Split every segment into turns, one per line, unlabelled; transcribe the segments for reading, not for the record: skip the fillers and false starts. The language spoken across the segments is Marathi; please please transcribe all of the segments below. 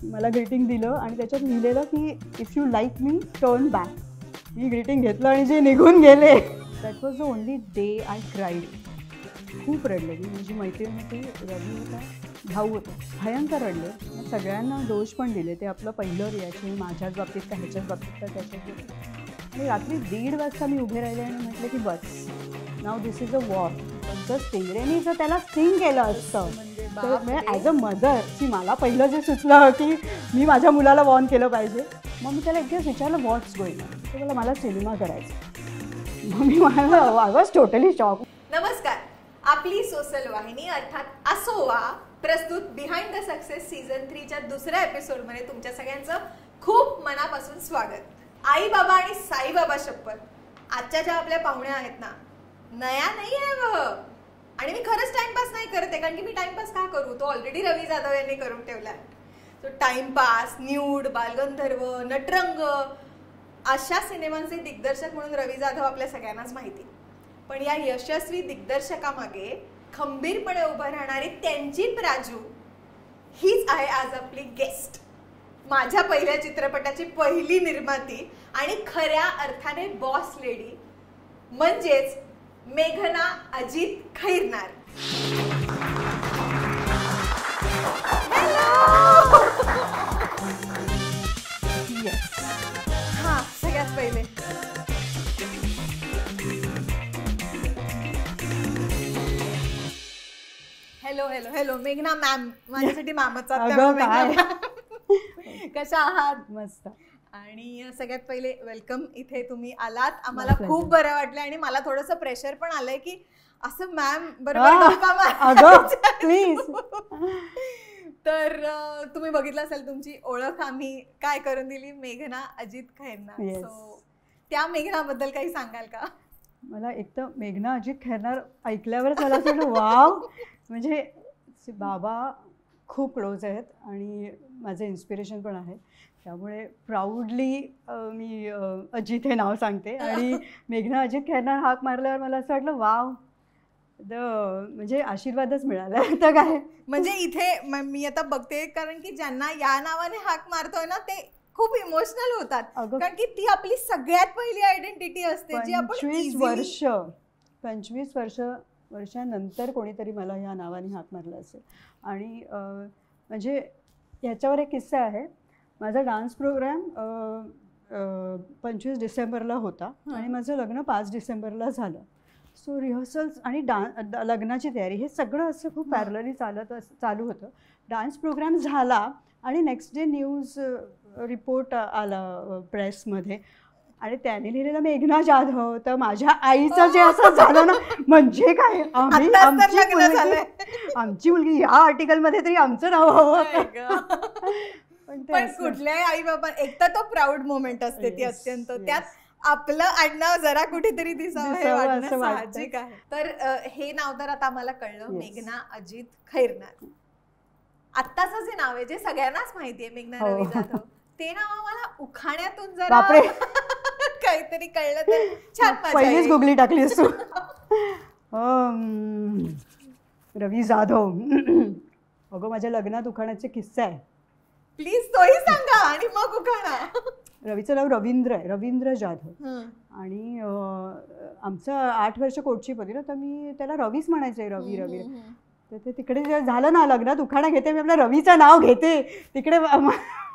मला ग्रीटिंग दिलं आणि त्याच्यात लिहिलेलं की if you like me turn back. Me greeting घेतलं आणि जे निघून गेले. That was the only day I cried. खूप रडले मी. माझी मैत्रीण होती, रवी होता, भाऊ होता, भयंकर रडले. सगळ्यांना दोष पण दिले. ते आपलं पहिलं रिॲक्शन माझ्याच बाबतीत का ह्याच्याच बाबतीत का त्याच्याच बाबतीत. आणि रात्री 1:30 वाजता मी उभे राहिले आणि म्हटलं की बस now this is a war. जर स्टिंगरेनी जर त्याला स्टिंग केलं असतं तर ॲज अ मदर की मला पहिलं जे सुचलं की मी माझ्या मुलाला वॉर्न केलं पाहिजे. मग मी त्याला एक दिवस विचारलं व्हॉट्स गोईंग ऑन. तर मला सिनेमा करायचा. मग मी आय वॉज टोटली शॉक.
नमस्कार. आपली सोशल वाहिनी अर्थात असोवा प्रस्तुत बिहाइंड द सक्सेस सीझन 3च्या दुसऱ्या एपिसोडमध्ये तुमच्या सगळ्यांचं खूप मनापासून स्वागत. आई बाबा आणि साई बाबा शपथ, आजच्या ज्या आपल्या पाहुण्या आहेत ना, नया नाही आहे वह. आणि मी खरंच टाइमपास नाही करते, कारण की मी टाइमपास का करू, तो ऑलरेडी रवी जाधव यांनी करून ठेवलाय. तो टाइमपास, न्यूड, बालगंधर्व, नटरंग अशा सिनेमांचे दिग्दर्शक म्हणून रवी जाधव आपल्या सगळ्यांनाच माहिती. पण या यशस्वी दिग्दर्शकामागे खंबीरपणे उभं राहणारी त्यांची प्राजू हीच आहे आज आपली गेस्ट. माझ्या पहिल्या चित्रपटाची पहिली निर्माती आणि खऱ्या अर्थाने बॉस लेडी म्हणजेच मेघना अजित खैरनार. हा सगळ्यात पहिले हॅलो हॅलो हॅलो मेघना मॅम. माझ्यासाठी मॅमच कशा आहात?
मस्त.
आणि सगळ्यात पहिले वेलकम. इथे तुम्ही आलात, आम्हाला खूप बरं वाटलं आणि मला थोडंसं प्रेशर पण आलंय की असं मॅम बरोबर
प्लीज.
तर तुम्ही बघितलं असेल तुमची ओळख आम्ही काय करून दिली, मेघना अजित खैरनार. सो त्या मेघनाबद्दल काही सांगाल का?
मला एक तर मेघना अजित खैरनार ऐकल्यावरच मला असं वाटलं वाव. म्हणजे बाबा खूप क्लोज आहेत आणि माझं इन्स्पिरेशन पण आहे. त्यामुळे प्राऊडली मी अजित हे नाव सांगते. आणि मेघना अजित खैरनार हाक मारल्यावर मला असं वाटलं वाव, म्हणजे आशीर्वादच मिळाला तर काय.
म्हणजे इथे मी आता बघते, कारण की ज्यांना या नावाने हाक मारतोय ना ते खूप इमोशनल होतात, कारण की ती आपली सगळ्यात पहिली आयडेंटिटी असते जी आपण
25 वर्षानंतर कोणीतरी मला ह्या नावाने हाक मारला असेल. आणि म्हणजे ह्याच्यावर एक किस्सा आहे. माझा डान्स प्रोग्राम 25 डिसेंबरला होता आणि माझं लग्न 5 डिसेंबरला झालं. सो रिहर्सल्स आणि लग्नाची तयारी हे सगळं असं खूप पॅरलली चालू होतं. डान्स प्रोग्राम झाला आणि नेक्स्ट डे न्यूज रिपोर्ट आला प्रेसमध्ये आणि त्याने लिहिलेलं मेघना जाधव. तर माझ्या आईचं जे असं झालं ना, म्हणजे काय आमची मुलगी या आर्टिकलमध्ये तरी आमचं नाव हवं.
पण कुठल्याही आई बाबा एक तर तो प्राऊड मोमेंट असते ती अत्यंत. त्यात आपलं आडनाव जरा कुठेतरी दिसावं हे वाटणं साहजिक आहे. तर हे नाव तर आता आम्हाला कळलं, मेघना अजित खैरनार. आत्ताचं जे नाव आहे जे सगळ्यांनाच माहितीये मेघना रवी जाधव, ते नाव आम्हाला उखाण्यातून जरा काहीतरी कळलं तर छान.
पहिलीच गुगली टाकलीस तू. रवी जाधव. अगं माझ्या लग्नात उखाण्याचे किस्सा आहे.
प्लीज तोही सांगा आणि मग उखाणा.
रवीचं नाव रवींद्र आहे, रवींद्र जाधव. आणि आमचं 8 वर्ष कोर्टशिप होती ना, तर मी त्याला रवीच म्हणायचे, रवी रवी. तर ते तिकडे जे झालं ना, लग्नात उखाणा घेते मी आपल्या रवीचं नाव घेते, तिकडे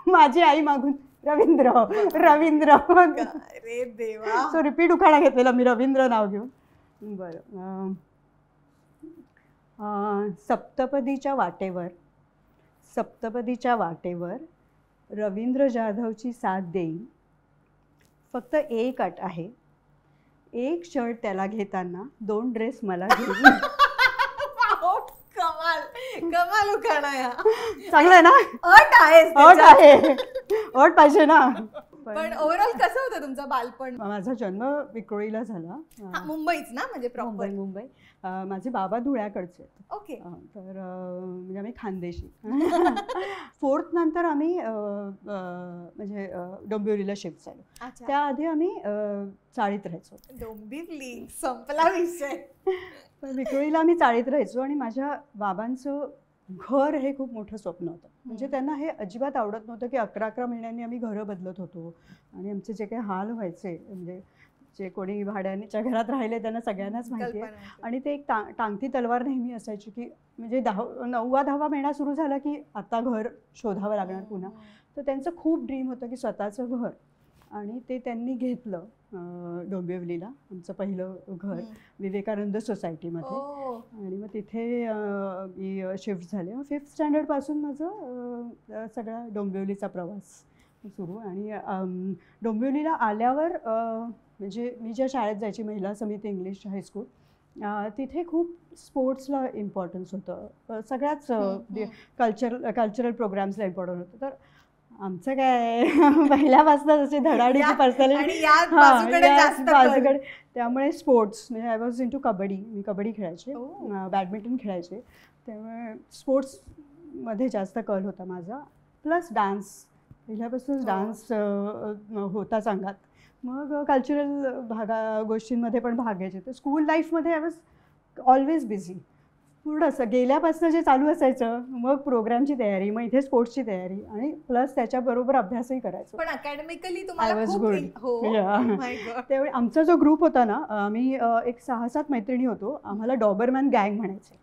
माझी आई मागून रवींद्र रवींद्र.
अरे देवा.
सो रिपीट उखाणा घेतलेला मी रवींद्र नाव घेऊन. बरं. सप्तपदीच्या वाटेवर रवींद्र जाधवची साथ देईन. फक्त एक अट आहे, एक शर्ट त्याला घेताना 2 ड्रेस मला घेईन.
कमाल कमाल उखाणा या.
चांगलं आहे ना.
अट आहे
अट पाहिजे ना.
पण ओव्हरऑल कसं होतं तुमचं बालपण?
माझा जन्म विक्रोळीला झाला.
मुंबईच ना, म्हणजे प्रॉपर
मुंबई. माझे बाबा धुळ्याकडचे.
ओके.
तर म्हणजे आम्ही खानदेशी. 4th नंतर आम्ही म्हणजे डोंबिवलीला शिफ्ट झालो. त्याआधी आम्ही चाळीत राहायचो.
डोंबिवली संपला विषय.
विक्रोळीला आम्ही चाळीत राहायचो आणि माझ्या बाबांचं घर हे खूप मोठं स्वप्न होतं. म्हणजे त्यांना हे अजिबात आवडत नव्हतं की 11-11 महिन्यांनी आम्ही घरं बदलत होतो आणि आमचे जे काही हाल व्हायचे, म्हणजे जे कोणी भाड्याच्या घरात राहिले त्यांना सगळ्यांनाच माहिती आहे. आणि ते एक टांगती तलवार नेहमी असायची की म्हणजे 9वा-10वा महिना सुरू झाला की आता घर शोधावं लागणार पुन्हा. तर त्यांचं खूप ड्रीम होतं की स्वतःचं घर, आणि ते त्यांनी घेतलं डोंबिवलीला, आमचं पहिलं घर विवेकानंद सोसायटीमध्ये. आणि मग तिथे मी शिफ्ट झाले. मग 5th स्टँडर्डपासून माझं सगळा डोंबिवलीचा प्रवास सुरू. आणि डोंबिवलीला आल्यावर म्हणजे मी ज्या शाळेत जायची, महिला समिती इंग्लिश हायस्कूल, तिथे खूप स्पोर्ट्सला इम्पॉर्टन्स होतं, सगळ्याच कल्चरल प्रोग्राम्सला इम्पॉर्टन्स होतं. तर आमचं काय पहिल्यापासून अशी धडाडीची पर्सनॅलिटी बाजूकडे, त्यामुळे स्पोर्ट्स म्हणजे आय वॉज इंटू कबड्डी. मी कबड्डी खेळायचे, बॅडमिंटन खेळायचे, त्यामुळे स्पोर्ट्समध्ये जास्त कल होता माझा. प्लस डान्स, पहिल्यापासूनच डान्स होता अंगात. मग कल्चरल गोष्टींमध्ये पण भाग घ्यायचे. तर स्कूल लाईफमध्ये आय वॉज ऑलवेज बिझी. पूर्ण असं गेल्यापासून जे चालू असायचं, मग प्रोग्रामची तयारी, मग इथे स्पोर्ट्सची तयारी, आणि प्लस त्याच्याबरोबर अभ्यासही करायचो.
पण अकॅडमिकली
आय वॉज गुड. त्यावेळी आमचा जो ग्रुप होता ना, आम्ही एक 6-7 मैत्रिणी होतो. आम्हाला डॉबरमॅन गँग म्हणायचे,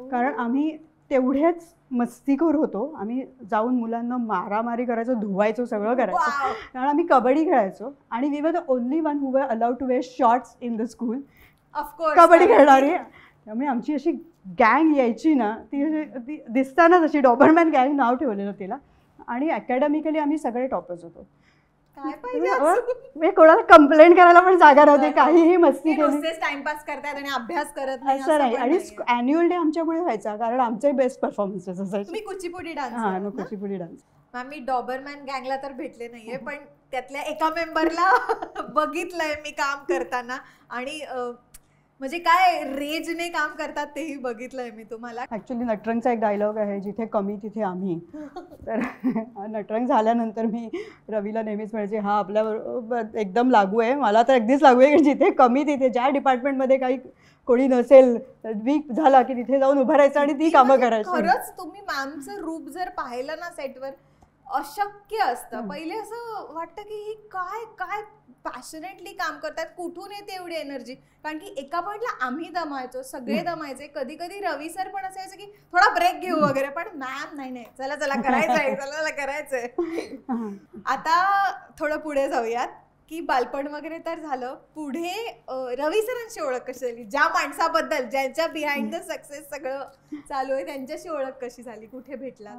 कारण आम्ही तेवढेच मस्तीखोर होतो. आम्ही जाऊन मुलांना मारामारी करायचो, धुवायचो, सगळं करायचो, कारण आम्ही कबड्डी खेळायचो. आणि we were the only one who were allowed to wear shorts in the school, kabaddi खेळणारी. त्यामुळे आमची अशी गँग यायची ना, ती दिसतानाच अशी डॉबरमॅन गँग नाव ठेवलेलं तिला. आणि अकॅडमिकली आम्ही सगळे टॉपर्स होतो. कोणाला कंप्लेंट करायला पण जागा नव्हती, काहीही मस्ती केली,
टाइमपास करतात आणि अभ्यास करत नाही
असं नाही. आणि अॅन्युअल डे आमच्यामुळे व्हायचा, कारण आमचे बेस्ट परफॉर्मन्सेस असायचे.
तुम्ही कुचिपुडी डान्स?
हां, मग कुचिपुडी डान्स.
मॅम, मी डॉबरमॅन गँगला तर भेटले नाहीये, पण त्यातल्या एका मेंबरला बघितलंय मी काम करताना, आणि म्हणजे काय रेजने काम करतात तेही बघितलंय मी. तुम्हाला
ॲक्च्युली नटरंगचा एक डायलॉग आहे, जिथे कमी तिथे आम्ही. तर नटरंग झाल्यानंतर मी रवीला नेहमीच म्हणायचे, हा आपल्याबरोबर एकदम लागू आहे, मला तर अगदीच लागू आहे, की जिथे कमी तिथे, ज्या डिपार्टमेंटमध्ये काही कोणी नसेल, वीक झाला की तिथे जाऊन उभं राहायचं आणि ती कामं करायची.
खरंच तुम्ही मॅमचं रूप जर पाहिलं ना सेटवर, अशक्य असतं. पहिले असं वाटतं की ही काय काय पॅशनेटली काम करतात, कुठून येते एवढी एनर्जी. कारण की एका पॉइंटला आम्ही दमायचो, सगळे दमायचे. कधी कधी रवी सर पण असायचं की थोडा ब्रेक घेऊ वगैरे, पण मॅम नाही नाही, चला चला करायचंय, चला करायचंय. आता थोडं पुढे जाऊयात की बालपण वगैरे तर झालं, पुढे रवी सरांची ओळख कशी झाली? ज्या माणसाबद्दल, ज्यांच्या बिहाइंड द सक्सेस सगळं चालू आहे, त्यांच्याशी ओळख कशी झाली? कुठे भेटला?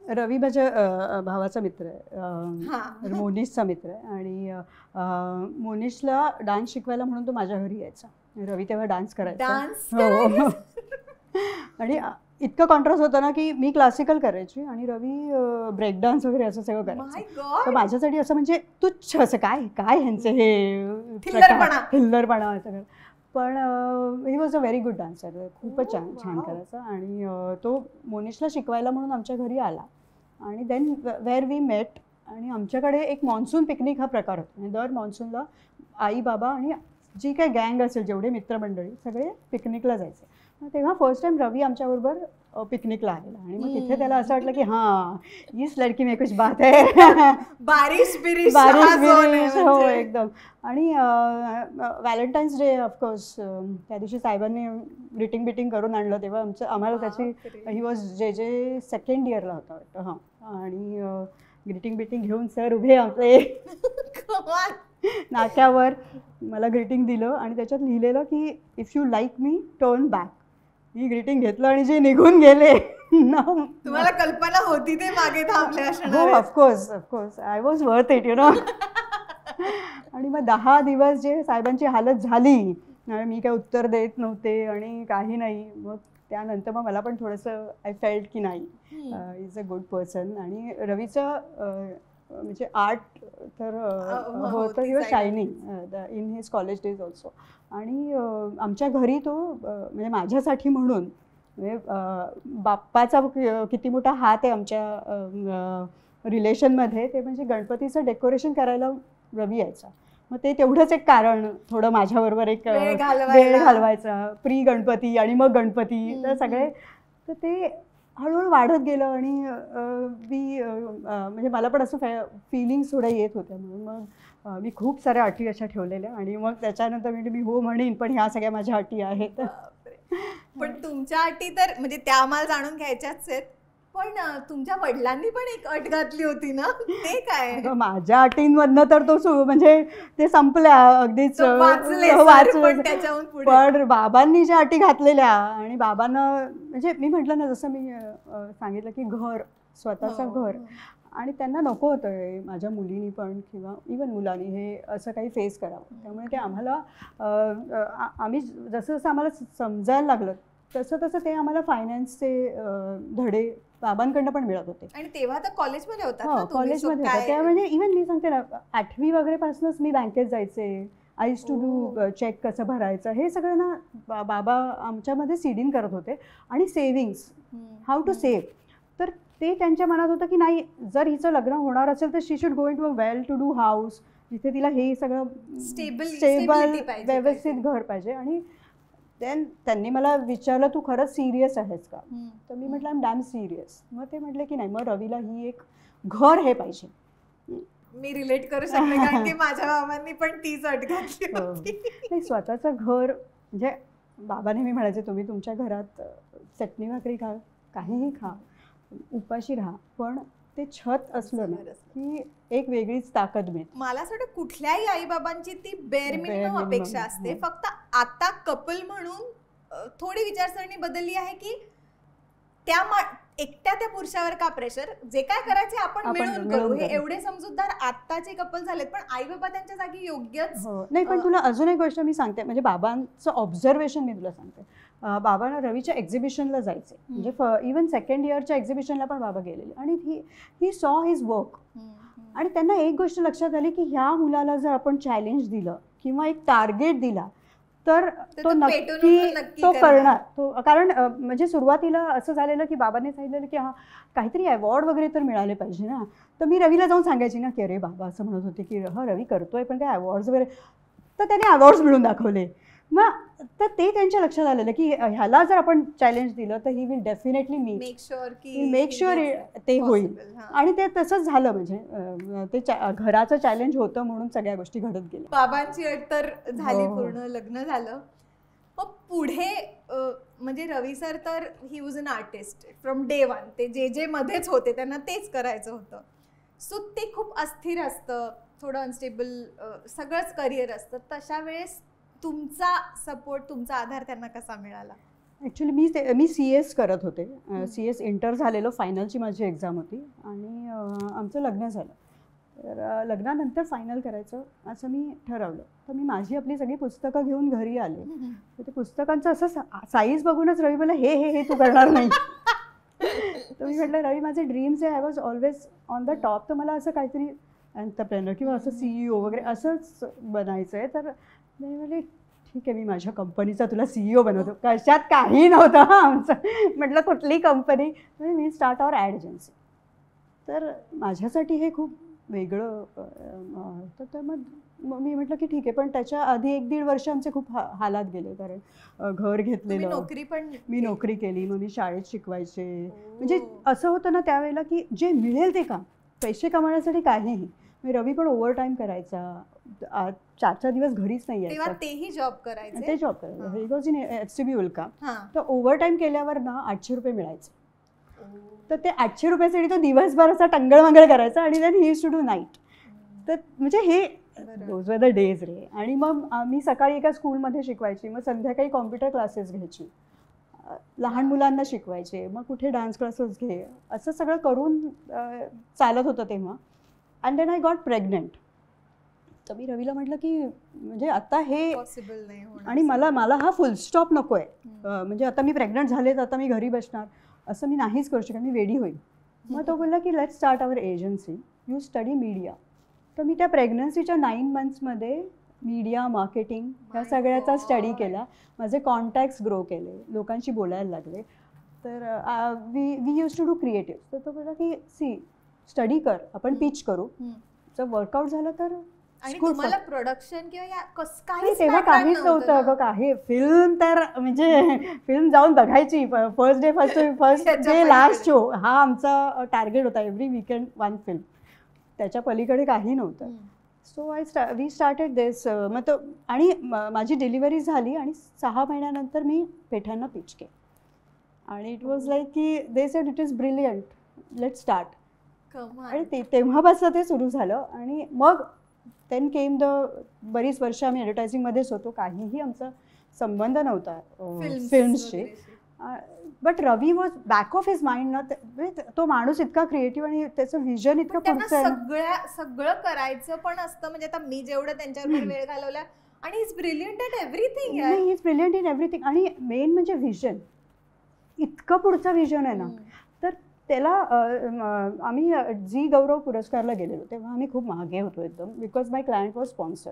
रवी माझ्या भावाचा मित्र आहे, मोनिशचा मित्र आहे. आणि मोनिशला डान्स शिकवायला म्हणून तो माझ्या घरी यायचा. रवी तेव्हा डान्स करायचा.
हो.
आणि इतकं कॉन्ट्रास्ट होतं ना की मी क्लासिकल करायची आणि रवी ब्रेक डान्स वगैरे असं सगळं करायचं. तर माझ्यासाठी असं म्हणजे तुच्छ असं काय काय ह्यांचे हे थिल्लरपणा सगळं. पण he was a very good dancer, खूपच छान करायचा. आणि तो मोनिशला शिकवायला म्हणून आमच्या घरी आला. आणि देन वेअर वी मेट. आणि आमच्याकडे एक मॉन्सून पिकनिक हा प्रकार होता. आणि दर मॉन्सूनला आई बाबा आणि जी काही गँग असेल, जेवढे मित्रमंडळी, सगळे पिकनिकला जायचे. तेव्हा फर्स्ट टाइम रवी आमच्याबरोबर पिकनिकला आलेला. आणि मग तिथे त्याला असं वाटलं की हां, हीच लडकी में कुछ बात है.
बारिश
हो एकदम. आणि व्हॅलेंटाईन्स डे ऑफकोर्स त्या दिवशी साहेबांनी ग्रीटिंग करून आणलं. तेव्हा आम्हाला त्याची, ही वॉज जे 2nd इयरला होता वाटतं. हां. आणि ग्रीटिंग घेऊन सर उभे आपले नाक्यावर, मला ग्रीटिंग दिलं. आणि त्याच्यात लिहिलेलं की if you like me turn back. Me greeting घेतलं आणि जे निघून गेले.
तुम्हाला कल्पना होती ते मागे थांबले असणार?
हो, of course I was worth it, you know. आणि मग 10 दिवस जे साहेबांची हालत झाली आणि मी काय उत्तर देत नव्हते आणि काही नाही. मग त्यानंतर मग मला पण थोडंसं आय फेल्ट की नाही, इज अ गुड पर्सन. आणि रवीचं म्हणजे आर्ट तर होतं, he was shining in his college days also. आणि आमच्या घरी तो म्हणजे माझ्यासाठी म्हणून, म्हणजे बाप्पाचा किती मोठा हात आहे आमच्या रिलेशनमध्ये, ते म्हणजे गणपतीचं डेकोरेशन करायला रवी यायचा. मग ते तेवढंच एक कारण, थोडं माझ्याबरोबर एक वेळ घालवायचा, प्री गणपती आणि मग गणपती, तर सगळे. तर ते हळूहळू वाढत गेलं आणि मी म्हणजे मला पण असं फिलिंग्स थोड्या येत होत्या. म्हणून मग मी खूप साऱ्या अटी अशा ठेवलेल्या आणि मग त्याच्यानंतर म्हणजे मी हो म्हणेन, पण ह्या सगळ्या माझ्या अटी आहेत.
पण तुमच्या अटी तर म्हणजे त्या आम्हाला जाणून घ्यायच्याच आहेत. पण तुमच्या वडिलांनी पण एक अट घातली होती ना, ते काय?
माझ्या अटींमधनं तर तो म्हणजे ते संपल्या अगदीच
वाचले.
पण बाबांनी ज्या अटी घातलेल्या आणि बाबांना म्हणजे मी म्हटलं ना, जसं मी सांगितलं की घर, स्वतःचं घर, आणि त्यांना नको होतं माझ्या मुलीनी पण किंवा इवन मुलांनी हे असं काही फेस करावं. त्यामुळे ते आम्हाला आम्ही जसं जसं आम्हाला समजायला लागलं तसं तसं ते आम्हाला फायनान्सचे धडे बाबांकडनं पण मिळत होते.
आणि तेव्हा तर कॉलेजमध्ये होता.
हो, कॉलेजमध्ये होता. त्या म्हणजे इवन मी सांगते ना, 8वी वगैरे पासूनच मी बँकेत जायचे. I use to do cheque कसं भरायचं हे सगळं ना बाबा आमच्यामध्ये सीडिंग करत होते. आणि सेव्हिंग्स, हाऊ टू सेव्ह. तर ते त्यांच्या मनात होतं की नाही, जर हिचं लग्न होणार असेल तर she should go into a well to do house, जिथे तिला हे सगळं स्टेबल व्यवस्थित घर पाहिजे. आणि देन त्यांनी मला विचारलं, तू खरंच सिरियस आहेस का? तर मी म्हटलं आय एम डॅम सिरियस. मग ते म्हटले की नाही, मग रवीला ही एक घर हे पाहिजे.
मी रिलेट करू शकते कारण की माझ्या बाबांनी पण तीच अट घातली होती.
नाही, स्वतःचं घर म्हणजे बाबा नेहमी म्हणायचे, तुम्ही तुमच्या घरात चटणी भाकरी खा, काहीही खा, उपाशी राहा, पण ते छत असलं ना की एक वेगळीच ताकद मिळते.
मला असं वाटतं कुठल्याही आई बाबांची ती बेअर मिनिमम अपेक्षा असते. फक्त आता कपल म्हणून थोडी विचारसरणी बदलली आहे की एकट्या त्या पुरुषावर का प्रेशर, जे काय करायचे आपण मिळून करू, हे एवढे समजूतदार आत्ताचे कपल झालेत. पण आई बाबा त्यांच्या जागी योग्यच
नाही. पण तुला अजून एक गोष्ट मी सांगते, म्हणजे बाबांचं ऑब्झर्वेशन मी तुला सांगते. बाबांना रवीच्या एक्झिबिशनला जायचे, म्हणजे इवन सेकंड इयरच्या एक्झिबिशनला पण बाबा गेलेले, आणि ही सॉ हिज वर्क. आणि त्यांना एक गोष्ट लक्षात आली की ह्या मुलाला जर आपण चॅलेंज दिलं किंवा एक टार्गेट दिला तर तो नक्की तो करणार. तो कारण म्हणजे सुरुवातीला असं झालेलं की बाबांनी सांगितलेलं की हा काहीतरी अवॉर्ड वगैरे तर मिळाले पाहिजे ना. तर मी रवीला जाऊन सांगायची ना की अरे बाबा असं म्हणत होते की हा रवी करतोय पण काय अवॉर्ड्स वगैरे, तर त्याने अवॉर्ड्स मिळून दाखवले. मग तर ते त्यांच्या लक्षात आलेलं की ह्याला जर आपण चॅलेंज दिलं तर he will definitely make sure ते होईल. आणि ते तसंच झालं. म्हणजे ते घराचं चॅलेंज होतं म्हणून सगळ्या गोष्टी घडत गेल्या.
बाबांची अट तर झाली, पूर्ण लग्न झालं. मग पुढे म्हणजे रवी सर तर he was an artist from day one. ते जे मध्येच होते त्यांना तेच करायचं होतं. सो ते खूप अस्थिर असतं, थोडं अनस्टेबल सगळंच करिअर असतं. तशा वेळेस तुमचा सपोर्ट, तुमचा आधार त्यांना कसा मिळाला?
ॲक्च्युली मी CS करत होते. CS इंटर झालेलं, फायनलची माझी एक्झाम होती आणि आमचं लग्न झालं. तर लग्नानंतर फायनल करायचं असं मी ठरवलं. तर मी माझी आपली सगळी पुस्तकं घेऊन घरी आले. तर ते पुस्तकांचं असं साईज बघूनच रवी बोलला हे तू करणार नाही. तर मी म्हटलं रवी, माझे ड्रीम्स आहे, I was always on the top. तर मला असं काहीतरी एंटरप्रेनर किंवा असं CEO वगैरे असंच बनायचं आहे. तर मी म्हटले ठीक आहे, मी माझ्या कंपनीचा तुला CEO बनवतो. कशात काही नव्हतं आमचं. म्हटलं कुठली कंपनी, म्हणजे मी स्टार्ट आवर ॲड एजन्सी. तर माझ्यासाठी हे खूप वेगळं तर मग मी म्हटलं की ठीक आहे. पण त्याच्या आधी 1-1.5 वर्ष आमचे खूप हालात गेले. कारण घर घेतलेलं, मी नोकरी केली, मग मी शाळेत शिकवायचे. म्हणजे असं होतं ना त्यावेळेला की जे मिळेल ते काम, पैसे कमावण्यासाठी काहीही. मी रवी पण ओव्हर टाईम करायचा, 4 दिवस घरीच नाही यायचा.
तेही जॉब करायचे.
ते जॉब करायचं. ही वॉज इन FCB उल्का. तर ओव्हर टाईम केल्यावर ना 800 रुपये मिळायचे. तर ते 800 रुपयासाठी तो दिवसभर असा टंगळमंगळ करायचा आणि then he use to do night. तर म्हणजे हे दोज वर द डेज रे. आणि मग मी सकाळी एका स्कूलमध्ये शिकवायची, मग संध्याकाळी कॉम्प्युटर क्लासेस घ्यायची, लहान मुलांना शिकवायचे, मग कुठे डान्स क्लासेस घे, असं सगळं करून चालत होतं तेव्हा. And then I got pregnant. तर मी रवीला म्हटलं की म्हणजे आता हे
पॉसिबल नाही
आणि मला हा फुल स्टॉप नको आहे. म्हणजे आता मी प्रेग्नंट झाले तर आता मी घरी बसणार असं मी नाहीच करू शकत, मी वेडी होईल. मग तो बोलला की let's start our agency, you study media. तर मी त्या प्रेग्नन्सीच्या 9 मंथ्समध्ये मीडिया, मार्केटिंग ह्या सगळ्याचा स्टडी केला. माझे कॉन्टॅक्ट्स ग्रो केले, लोकांशी बोलायला लागले. तर we use to do creative. तर तो बोलला की सी स्टडी कर, आपण पिच करू, जर वर्कआउट झालं तर
आणि तुम्हाला प्रोडक्शन किंवा काही
तेव्हा काहीच नव्हतं अगं. काही फिल्म तर म्हणजे फिल्म जाऊन बघायची फर्स्ट डे लास्ट शो हा आमचा टार्गेट होता. Every weekend 1 film. त्याच्या पलीकडे काही नव्हतं. सो वी स्टार्टेड दिस. मग तो आणि माझी डिलिव्हरी झाली आणि 6 महिन्यानंतर मी पेठांना पिच केलं आणि इट वॉज लाईक की they said it is brilliant, let start. आणि तेव्हापासून ते सुरू झालं. आणि मग देन केम बरीच वर्ष आम्ही ॲडव्हर्टायझिंगमध्येच होतो. काहीही आमचा संबंध नव्हता फिल्म्सशी. But Ravi was back of his mind ना. तो माणूस इतका क्रिएटिव्ह आणि त्याचं व्हिजन इतकं पुढचं
सगळं करायचं पण असतं. म्हणजे आता मी जेवढं त्यांच्यावर वेळ घालवला आणि is brilliant in everything.
He is brilliant in everything. आणि मेन म्हणजे व्हिजन, इतकं पुढचं व्हिजन आहे ना. तर त्याला आम्ही झी गौरव पुरस्कारला गेलेलो तेव्हा आम्ही खूप मागे होतो एकदम, because my client was sponsor.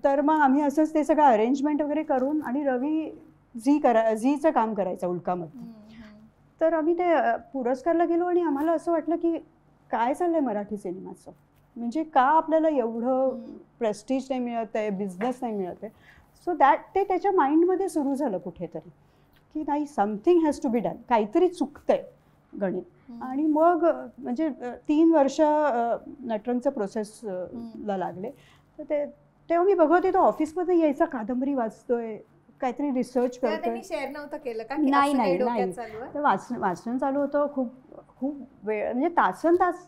तर मग आम्ही असंच ते सगळं अरेंजमेंट वगैरे करून, आणि रवी झीचं काम करायचं उल्कामध्ये. तर आम्ही ते पुरस्कारला गेलो आणि आम्हाला असं वाटलं की काय चाललंय मराठी सिनेमाचं, म्हणजे का आपल्याला एवढं प्रेस्टिज नाही मिळत आहे, बिझनेस नाही मिळत आहे. सो ते त्याच्या माइंडमध्ये सुरू झालं कुठेतरी की नाही, something has to be done, काहीतरी चुकतंय गणित. आणि मग म्हणजे 3 वर्ष नटरंगचं प्रोसेसला लागले. तर तेव्हा मी बघत होतो ऑफिसमध्ये यायचा, कादंबरी वाचतोय, काहीतरी रिसर्च करतोय.
शेअर नव्हतं केलं का?
नाही तर वाचन चालू होतं. खूप वेळ, म्हणजे तासन तास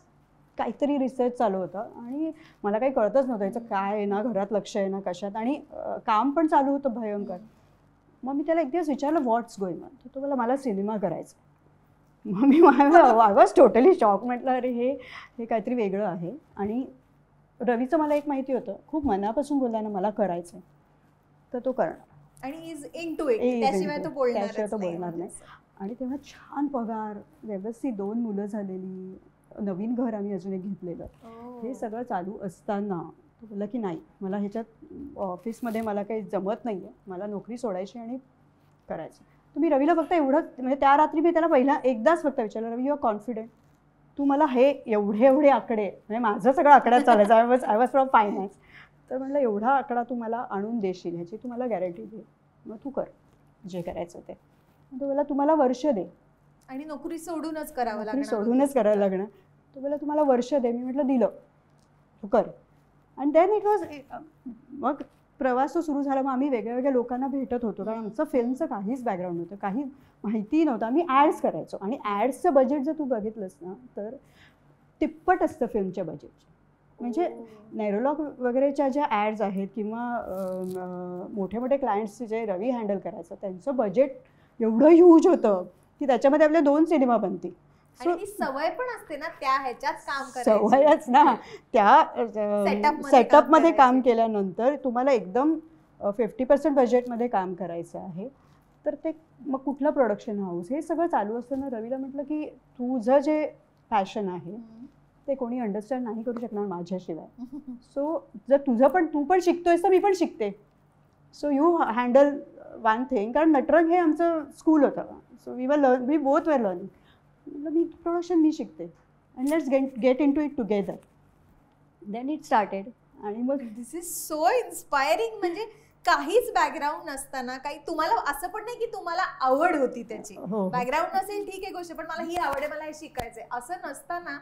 काहीतरी रिसर्च चालू होतं आणि मला काही कळतच नव्हतं याचं काय आहे ना, घरात लक्ष आहे ना कशात, आणि काम पण चालू होतं भयंकर. मग मी त्याला एक दिवस विचारलं व्हॉट्स गोईंग ऑन. तर तो बोला मला सिनेमा करायचा. मग मी आय वॉज टोटली शॉक. म्हटलं अरे हे काहीतरी वेगळं आहे. आणि रवीचं मला एक माहिती होतं, खूप मनापासून बोलला ना मला करायचं तर तो करणार,
आणि इज इनटू इट, त्याशिवाय तो बोलणार नाही.
आणि तेव्हा छान पगार, व्यवस्थित 2 मुलं झालेली, नवीन घर आम्ही अजून एक घेतलेलं. हे सगळं चालू असताना तो बोलला की नाही, मला ह्याच्यात ऑफिसमध्ये मला काही जमत नाही आहे, मला नोकरी सोडायची आणि करायचं. तुम्ही रवीला फक्त एवढंच, म्हणजे त्या रात्री मी त्याला एकदाच फक्त विचारलं, रवी यू आर कॉन्फिडंट, तू मला हे एवढे आकडे, म्हणजे माझं सगळं आकड्यात चालायचं, आय वॉज फ्रॉम फायनान्स. तर म्हटलं एवढा आकडा तू मला आणून देशील ह्याची तू मला गॅरंटी दे, मग तू कर जे करायचं ते. तो बोला तुम्हाला वर्ष दे,
आणि नोकरी सोडूनच करावं
लागणार. तो बोला तुम्हाला वर्ष दे. मी म्हटलं दिलं, तू कर. आणि देन इट वॉज, मग प्रवास तो सुरू झाला. मग आम्ही वेगळ्या लोकांना भेटत होतो, कारण आमचं फिल्मचं काहीच बॅकग्राऊंड नव्हतं, काही माहिती नव्हतं. आम्ही ॲड्स करायचो, आणि ॲड्सचं बजेट जर तू बघितलंस ना तर तिप्पट असतं फिल्मच्या बजेटचं. म्हणजे नेरोलॉग वगैरेच्या ज्या ॲड्स आहेत किंवा मोठे मोठे क्लायंट्स जे रवी हँडल करायचं, त्यांचं बजेट एवढं ह्यूज होतं की त्याच्यामध्ये आपले 2 सिनेमा बनतील.
सवय पण असते ना त्या ह्याच्यात काम करायची,
सवयच ना. त्या सेटअपमध्ये काम केल्यानंतर तुम्हाला एकदम 50% बजेटमध्ये काम करायचं आहे, तर ते मग कुठलं प्रोडक्शन हाऊस, हे सगळं चालू असताना रवीला म्हटलं की तुझं जे पॅशन आहे ते कोणी अंडरस्टँड नाही करू शकणार माझ्याशिवाय. सो जर तू पण शिकतोयस तर मी पण शिकते. So you handle 1 thing. कारण नटरंग हे आमचं स्कूल होतं. So we both were learning. मी प्रोडक्शन मी शिकते, and let's get in to it together. Then it started. आणि मग
दिस इज सो इन्स्पायरिंग. म्हणजे काहीच बॅकग्राऊंड नसताना, काही तुम्हाला असं पण नाही की तुम्हाला आवड होती त्याची, बॅकग्राऊंड नसेल ठीक आहे गोष्ट, पण मला ही आवड आहे, मला हे शिकायचंय असं नसताना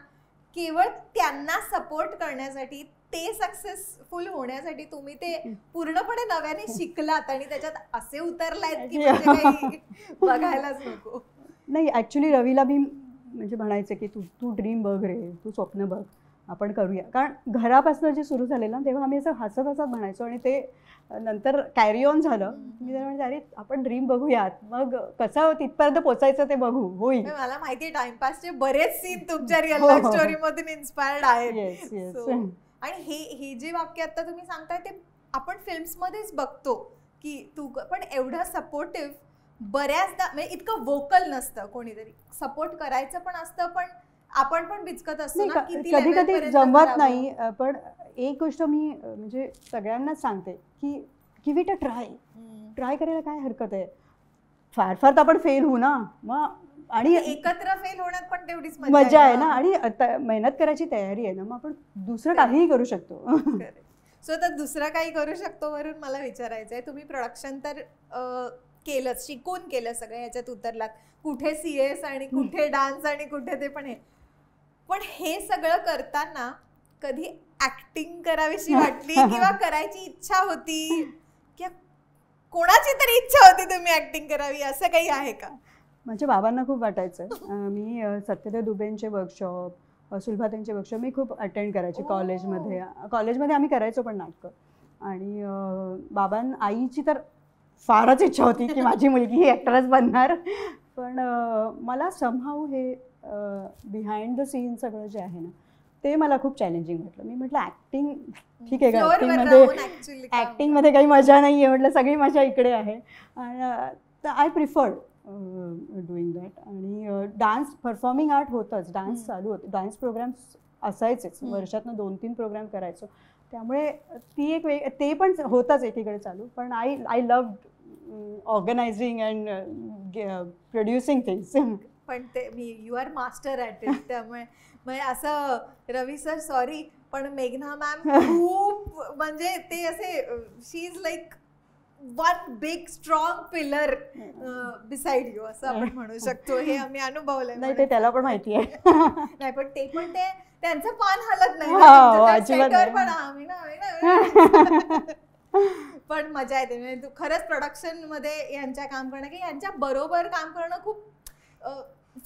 केवळ त्यांना सपोर्ट करण्यासाठी, ते सक्सेसफुल होण्यासाठी तुम्ही ते पूर्णपणे नव्याने शिकलात आणि त्याच्यात असे उतरलायत की म्हणजे बघायलाच नको.
नाही, ॲक्च्युली रवीला मी म्हणजे म्हणायचं की तू ड्रीम बघ रे, तू स्वप्न बघ, आपण करूया. कारण घरापासून जे सुरू झालेलं ना तेव्हा आम्ही असं हसत म्हणायचो, आणि ते नंतर कॅरी ऑन झालं. मी त्याला म्हणजे अरे आपण ड्रीम बघूयात, मग कसं तिथपर्यंत पोचायचं ते बघू, होईल.
मला माहिती आहे टाइमपासचे बरेच सीन तुमच्या रिअल लाईफ स्टोरी मधून इन्स्पायर्ड आहेत. आणि हे जे वाक्य आता तुम्ही सांगताय ते आपण फिल्म्स मध्येच बघतो की तू पण एवढा सपोर्टिव्ह, बऱ्याचदा म्हणजे इतकं वोकल नसतं, कोणीतरी सपोर्ट करायचं पण असतं, पण आपण पण बिचकत असतो ना,
कधी कधी जमत नाही. पण एक गोष्ट मी म्हणजे सगळ्यांनाच सांगते की गिव्ह इट अ ट्राय करायला काय हरकत आहे. फार तर आपण फेल होऊ ना, मग आणि
एकत्र फेल होण्यात पण तेवढीच
मजा आहे ना, आणि मेहनत करायची तयारी आहे ना, मग आपण दुसरं काहीही करू शकतो.
सो तर दुसरं काही करू शकतो वरून मला विचारायचंय, तुम्ही प्रोडक्शन तर केलं, शिकून केलं, सगळं ह्याच्यात उतरलात, कुठे CS आणि कुठे डान्स आणि कुठे ते पण आहे, पण हे सगळं करताना कधी ऍक्टिंग करावीशी वाटली किंवा करायची इच्छा होती किंवा कोणाची तरी इच्छा होती तुम्ही ऍक्टिंग करावी, असं काही आहे का?
माझ्या बाबांना खूप वाटायचं. मी सत्यदेव दुबेंचे वर्कशॉप, सुलभाताईंचे वर्कशॉप मी खूप अटेंड करायचे कॉलेजमध्ये. कॉलेजमध्ये आम्ही करायचो पण नाटकं. आणि आईची तर फारच इच्छा होती की माझी मुलगी ही ॲक्टरच बनणार. पण मला समहाऊ हे बिहाइंड द सीन सगळं जे आहे ना, ते मला खूप चॅलेंजिंग वाटलं. मी म्हटलं ॲक्टिंग ठीक आहे का, ॲक्टिंगमध्ये काही मजा नाही आहे म्हटलं, सगळी मजा इकडे आहे. आणि आय प्रिफर्ड डुईंग दॅट. आणि डान्स, परफॉर्मिंग आर्ट होतंच, डान्स चालू होते, डान्स प्रोग्राम्स असायचेच, वर्षातनं 2-3 प्रोग्राम करायचो, त्यामुळे ती एक ते पण होताच एकीकडे चालू. पण I love organising and producing things.
पण ते you are master at it, त्यामुळे म्हणजे असं रवी सर सॉरी पण मेघना मॅम खूप म्हणजे ते असे, she is like one big strong pillar beside you, असं आपण म्हणू शकतो. हे आम्ही अनुभवलंय.
नाही ते त्याला पण माहिती आहे.
नाही पण ते त्यांचं पान हलत नाही, पण मजा येते. म्हणजे खरंच प्रोडक्शन मध्ये यांच्या काम करणं की यांच्या बरोबर काम करणं खूप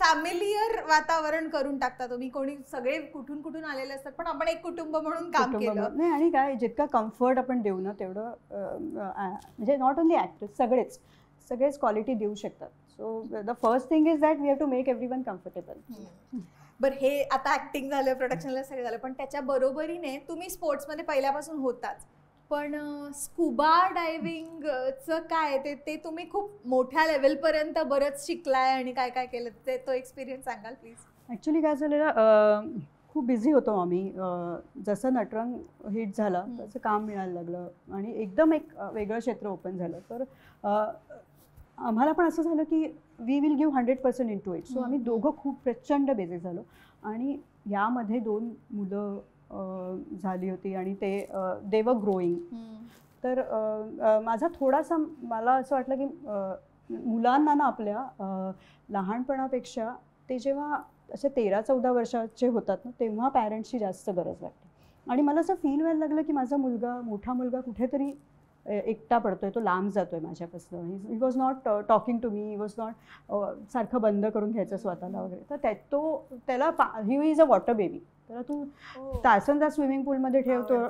फॅमिलियर वातावरण करून टाकता तुम्ही. कोणी सगळे कुठून कुठून आलेले असतात, पण आपण एक कुटुंब म्हणून काम केलं
नाही. आणि काय जितका कम्फर्ट आपण देऊ ना तेवढं म्हणजे नॉट ओनली ॲक्टर्स, सगळेच क्वालिटी देऊ शकतात. So the first thing is that we have to make everyone comfortable.
बरं, हे आता ऍक्टिंग झालं, प्रोडक्शनला सगळं झालं, पण त्याच्या बरोबरीने तुम्ही स्पोर्ट्समध्ये पहिल्यापासून होताच, पण स्कुबा डायव्हिंगचं काय ते तुम्ही खूप मोठ्या लेवलपर्यंत बरंच शिकलाय आणि काय काय केलं, ते तो एक्सपिरियन्स सांगाल प्लीज?
ॲक्च्युली काय झालेलं, खूप बिझी होतो आम्ही. जसं नटरंग हिट झालं तसं काम मिळायला लागलं आणि एकदम एक वेगळं क्षेत्र ओपन झालं. तर आम्हाला पण असं झालं की we will give 100% in to it. So आम्ही दोघं खूप प्रचंड बिझी झालो. आणि यामध्ये 2 मुलं झाली होती आणि दे वर ग्रोईंग. तर माझा थोडासा मला असं वाटलं की मुलांना ना आपल्या लहानपणापेक्षा ते जेव्हा असे 13-14 वर्षाचे होतात ना, तेव्हा पॅरेंट्सची जास्त गरज लागते. आणि मला असं फील व्हायला लागलं की माझा मोठा मुलगा कुठेतरी एकटा पडतोय, तो लांब जातोय माझ्यापासून. He was not talking to me, he was not सारखं बंद करून घ्यायचं स्वतःला वगैरे. तर त्याला he is a water baby, त्याला तू तासन तास स्विमिंग पूलमध्ये ठेवतो.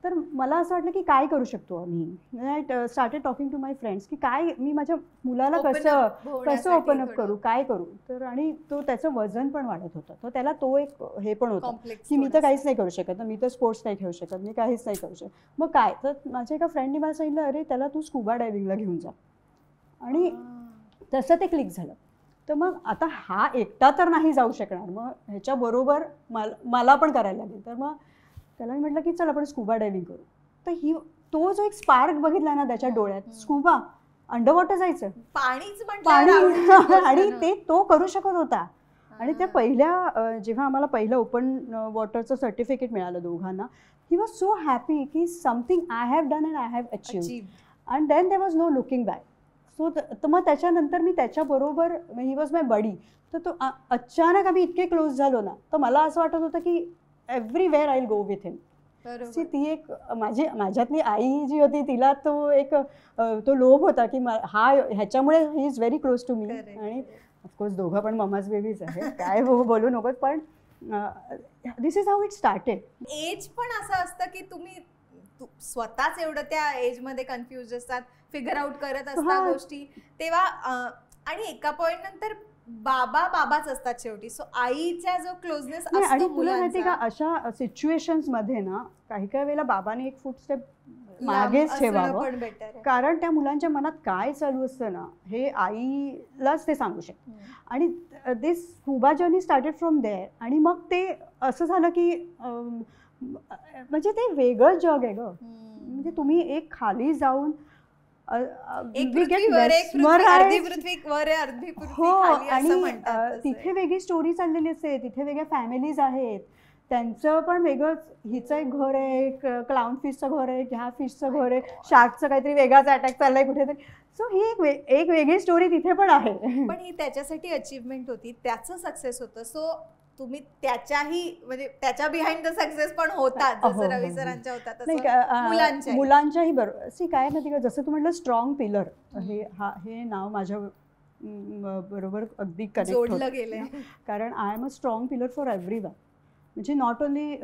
तर मला असं वाटलं की काय करू शकतो आम्ही. I started talking to my friends की काय मी माझ्या मुलाला कसं ओपन अप करू, काय करू. तर आणि त्याचं वजन पण वाढत होतं. तर त्याला तो एक हे पण होता की मी तर काहीच नाही करू शकत, मी तर स्पोर्ट्स नाही खेळू शकत, मी काहीच नाही करू शकत. मग काय, तर माझ्या एका फ्रेंडने मला सांगितलं, अरे त्याला तू स्कुबा डायव्हिंगला घेऊन जा. आणि तसं ते क्लिक झालं. तर मग आता हा एकटा तर नाही जाऊ शकणार, मग ह्याच्याबरोबर मला पण करायला लागेल. तर मग त्याला मी म्हटलं की चल आपण स्कुबा डायव्हिंग करू. तर तो जो एक स्पार्क बघितला ना त्याच्या डोळ्यात, स्कुबा अंडर वॉटर जायचं, पाणी आणि तो करू शकत होता. आणि त्या जेव्हा आम्हाला पहिलं ओपन वॉटरचं सर्टिफिकेट मिळालं दोघांना, ही वॉज सो हॅपी की something I have done and I have achieved. And then there was no looking back. So मग त्याच्यानंतर मी त्याच्याबरोबर, ही वॉज माय बडी. तर तो अचानक आम्ही इतके क्लोज झालो ना, तर मला असं वाटत होतं की everywhere I will go with him. ती एक माझ्यातली आई जी होती, तिला तो लोभ होता की ह्याच्यामुळे he is very close to me. आणि ऑफकोर्स दोघं पण मम्माच बेबीज आहे, काय बोलू नकोत. पण this is how it started.
As पण असं असतं की तुम्ही स्वतःच एवढं त्या एजमध्ये कन्फ्युज असतात, फिगर आउट करत असतात गोष्टी तेव्हा. आणि एका पॉइंट नंतर बाबाच असतात शेवटी. सो आईचा जो क्लोजनेस असतो.
आणि तुला माहिती का, अशा सिच्युएशन्स मध्ये ना काही वेळेला बाबाने एक फुटस्टेप मागेच ठेवावं, कारण त्या मुलांच्या मनात काय चालू असतं ना हे आईलाच ते सांगू शकते. आणि this scuba journey started from there. आणि मग ते असं झालं की म्हणजे ते वेगळं जग आहे ग. म्हणजे तुम्ही एक खाली जाऊन
एक पृथ्वीवर एक पृथ्वी, अर्धी पृथ्वी वर आहे, अर्धी पृथ्वी खाली आहे असं म्हणतात.
आणि तिथे वेगळी स्टोरी चाललेली असते, तिथे वेगळ्या फॅमिलीज आहेत, त्यांचं पण वेगळंच. हिचं एक घर आहे, एक क्लाउन फिशचं घर आहे, ह्या फिशचं घर आहे, शार्कचं काहीतरी वेगळाच अटॅक चाललाय कुठेतरी. सो ही एक वेगळी स्टोरी तिथे पण आहे.
पण ही त्याच्यासाठी अचीवमेंट होती, त्याचं सक्सेस होतं. सो तुम्ही त्याच्याही म्हणजे त्याच्या बिहाइंड द सक्सेस पण होतात, जसं रवी सरांच्या होतात तसं
मुलांच्याही. बरोबर. सी काय माहिती का, जसं तू म्हटलं स्ट्रॉंग पिलर, हे नाव माझ्या बरोबर अगदी कनेक्ट
जोडलं गेलंय.
कारण I am a strong pillar for everyone. म्हणजे नॉट ओन्ली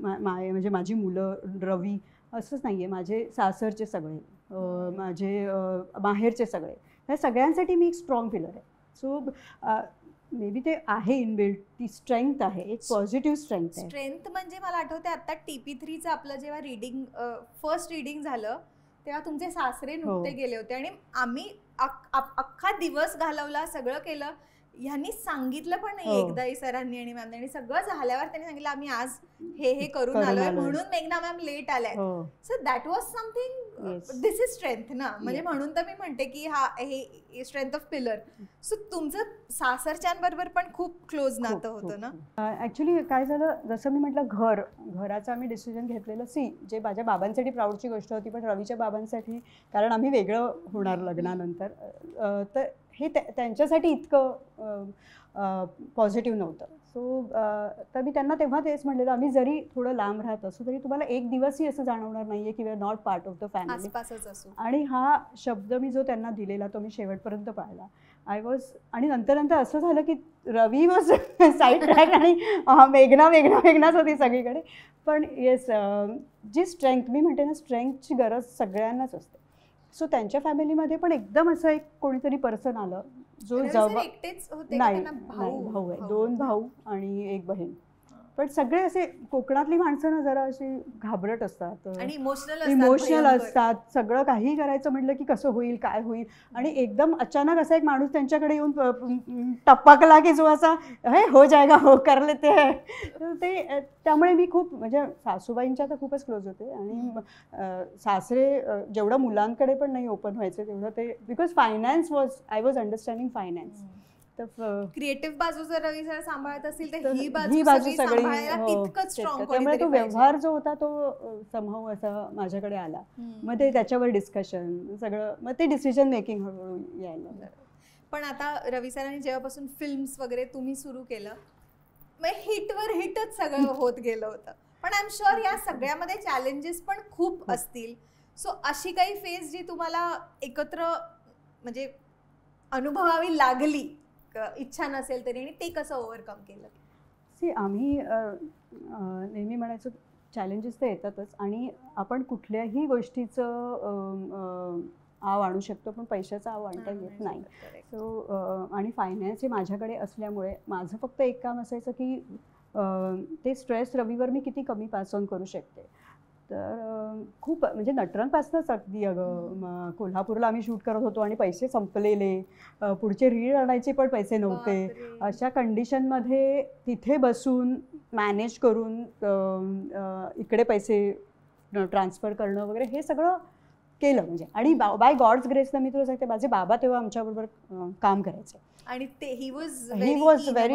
म्हणजे माझी मुलं, रवी असंच नाही आहे, माझे सासरचे सगळे, माझे माहेरचे सगळे, ह्या सगळ्यांसाठी मी एक स्ट्रॉंग पिलर आहे. सो मे बी ते आहे इनबिल्ट, ती स्ट्रेंथ आहे, एक पॉझिटिव्ह स्ट्रेंथ आहे.
स्ट्रेंथ म्हणजे मला आठवते आता TP3चं आपलं जेव्हा रीडिंग, फर्स्ट रीडिंग झालं तेव्हा तुमचे सासरे नुकते गेले होते आणि आम्ही अख्खा दिवस घालवला, सगळं केलं. ह्यांनी सांगितलं पण नाही एकदाही सरांनी आणि मॅमने, आणि सगळं झाल्यावर त्यांनी सांगितलं आम्ही आज हे करून आलोय म्हणून मेघना मॅम लेट आलाय. So that was something, this is strength ना. म्हणजे म्हणून तर मी म्हणते की हे स्ट्रेंथ ऑफ पिलर. सो तुमचं सासरच्यांबरोबर पण खूप क्लोज नातं होतं ना.
ऍक्च्युली काय झालं, जसं मी म्हटलं घराचं आम्ही डिसिजन घेतलेलं. जे माझ्या बाबांसाठी प्राऊडची गोष्ट होती, पण रवीच्या बाबांसाठी, कारण आम्ही वेगळं होणार लग्नानंतर, तर हे त्यांच्यासाठी इतकं पॉझिटिव्ह नव्हतं. सो तर मी त्यांना तेव्हा तेच म्हणलेलं, आम्ही जरी थोडं लांब राहत असू तरी तुम्हाला एक दिवसही असं जाणवणार नाही आहे की we are not part of the family. आणि हा शब्द मी जो त्यांना दिलेला तो मी शेवटपर्यंत पाळला. आणि नंतर असं झालं की रवी वॉज साईड ट्रॅक आणि मेघनाच होती सगळीकडे. पण येस, जी स्ट्रेंथ मी म्हणते ना, स्ट्रेंथची गरज सगळ्यांनाच असते. सो त्यांच्या फॅमिलीमध्ये पण एकदम असं एक कोणीतरी पर्सन आलं जो नाही, भाऊ आहे, 2 भाऊ आणि 1 बहीण. पण सगळे असे कोकणातली माणसं ना जरा अशी घाबरट असतात, इमोशनल असतात. सगळं काही करायचं म्हटलं की कसं होईल, काय होईल. आणि एकदम अचानक असा एक माणूस त्यांच्याकडे येऊन टपकला की जो असा हे हो जाएगा, हो कर लेते है. ते त्यामुळे मी खूप, म्हणजे सासूबाईंच्या तर खूपच क्लोज होते. आणि सासरे जेवढं मुलांकडे पण नाही ओपन व्हायचं तेवढं ते, because finance I was understanding finance.
Creative बाजू जर रवी सर सांभाळत असतील तर ही बाजू सगळी तितकंच स्ट्रॉंग.
त्यामुळे तो व्यवहार जो होता तो समहाऊ असा माझ्याकडे आला. मग ते त्याच्यावर डिस्कशन सगळं, मग ते डिसिजन मेकिंग हळूहळू यायला.
पण आता रवी सरांनी जेव्हापासून फिल्म्स वगैरे तुम्ही सुरू केलं, मग हिटवर हिटच सगळं होत गेलं होतं. पण आय एम शुअर या सगळ्यामध्ये चॅलेंजेस पण खूप असतील. सो अशी काही फेज जी तुम्हाला एकत्र म्हणजे अनुभवावी लागली, इच्छा नसेल तरी, आणि ते कसं ओव्हरकम केलं?
आम्ही नेहमी म्हणायचो चॅलेंजेस तर येतातच, आणि आपण कुठल्याही गोष्टीचं आव आणू शकतो पण पैशाचा आव आणता येत नाही. सो आणि फायनान्स हे माझ्याकडे असल्यामुळे माझं फक्त एक काम असायचं की ते स्ट्रेस रवीवर मी किती कमी पास ऑन करू शकते. तर खूप म्हणजे नटरंगपासूनच अगदी, कोल्हापूरला आम्ही शूट करत होतो आणि पैसे संपलेले, पुढचे रीळ आणायचे पण पैसे नव्हते. अशा कंडिशनमध्ये तिथे बसून मॅनेज करून इकडे पैसे ट्रान्सफर करणं वगैरे हे सगळं केलं. म्हणजे आणि बाय गॉड्स ग्रेसनं मी तुला सांगते, माझे बाबा तेव्हा आमच्याबरोबर काम करायचे
आणि ते ही वॉज
व्हेरी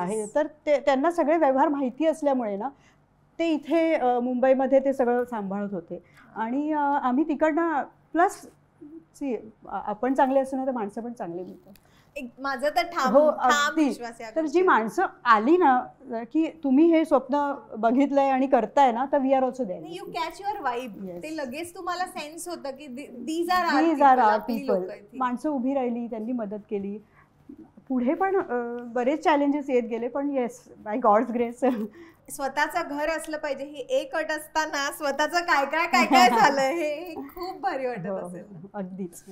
हे तर त्यांना सगळे व्यवहार माहिती असल्यामुळे ना ते इथे मुंबईमध्ये ते सगळं सांभाळत होते. आणि आम्ही तिकडनं प्लस आपण चांगले असतो ना तर माणसं पण चांगली मिळतात.
माझं तर ठाम विश्वास आहे.
तर जी माणसं आली ना की तुम्ही हे स्वप्न बघितलंय आणि करताय ना, तर we are also there.
You catch your vibe. ते लगेच तुम्हाला सेन्स होतं की दीज आर आवर पीपल.
माणसं उभी राहिली, त्यांनी मदत केली. पुढे पण बरेच चॅलेंजेस येत गेले, पण येस बाय गॉड्स ग्रेस.
स्वतःचं घर असलं पाहिजे ही एक अट असताना स्वतःचं काय काय काय काय झालं हे खूप भारी वाटत असेल.
अगदीच.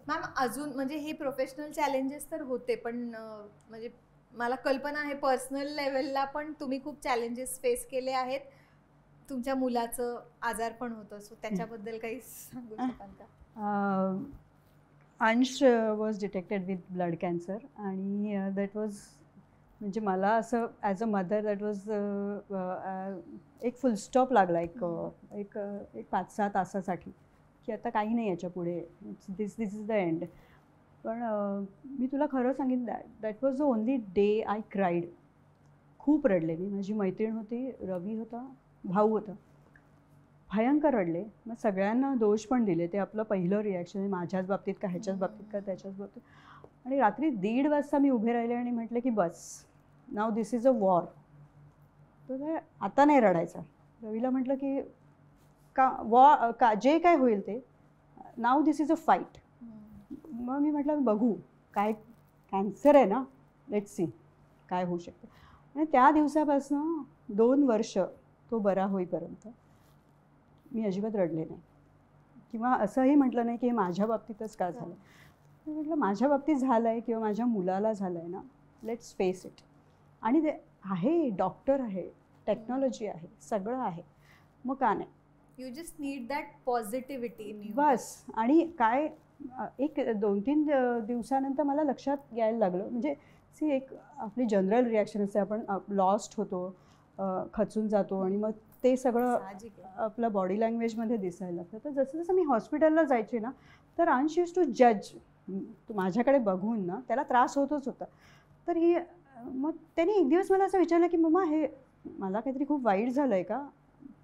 मॅम अजून म्हणजे हे प्रोफेशनल चॅलेंजेस तर होते, पण म्हणजे मला कल्पना आहे पर्सनल लेवलला पण तुम्ही खूप चॅलेंजेस फेस केले आहेत. तुमच्या मुलाचं आजार पण होतं, सो त्याच्याबद्दल काही सांगू शकाल का?
अंश was detected with blood cancer आणि दॅट वॉज म्हणजे मला असं as a mother that was एक फुल स्टॉप लागला एक 5-6 तासासाठी. की आता काही नाही याच्या पुढे, दिस इज द एंड. पण मी तुला खरं सांगेन, that was the only day I cried. खूप रडले मी. माझी मैत्रीण होती, रवी होता, भाऊ होता, भयंकर रडले. मग सगळ्यांना दोष पण दिले. ते आपलं पहिलं रिॲक्शन, माझ्याच बाबतीत का ह्याच्याच बाबतीत का त्याच्याच बाबतीत. आणि रात्री 1:30 वाजता मी उभे राहिले आणि म्हटले की बस, now this is a war. तर आता नाही रडायचं. रवीला म्हटलं की का जे काय होईल ते, now this is a fight. मग मी म्हटलं बघू, काय कॅन्सर आहे ना, लेट्स सी काय होऊ शकतं. आणि त्या दिवसापासून 2 वर्ष तो बरा होईपर्यंत मी अजिबात रडले नाही, किंवा असंही म्हटलं नाही की माझ्या बाबतीतच का झालं. मी म्हटलं माझ्या बाबतीत झालं आहे किंवा माझ्या मुलाला झालं आहे ना, लेट्स फेस इट. आणि ते आहे, डॉक्टर आहे, टेक्नॉलॉजी आहे, सगळं आहे, मग का नाही.
You just need that positivity in you.
बस. आणि काय, एक 2-3 दिवसानंतर मला लक्षात यायला लागलं, म्हणजे सी एक आपली जनरल रिॲक्शन असते, आपण लॉस्ट होतो, खचून जातो, आणि मग ते सगळं आपलं बॉडी लँग्वेजमध्ये दिसायला लागतं. तर जसं जसं मी हॉस्पिटलला जायचे ना, तर अंश यूज टू जज. माझ्याकडे बघून ना त्याला त्रास होतच होता. तर ही मग त्याने एक दिवस मला असं विचारलं की मम्मा, हे मला काहीतरी खूप वाईट झालं आहे का.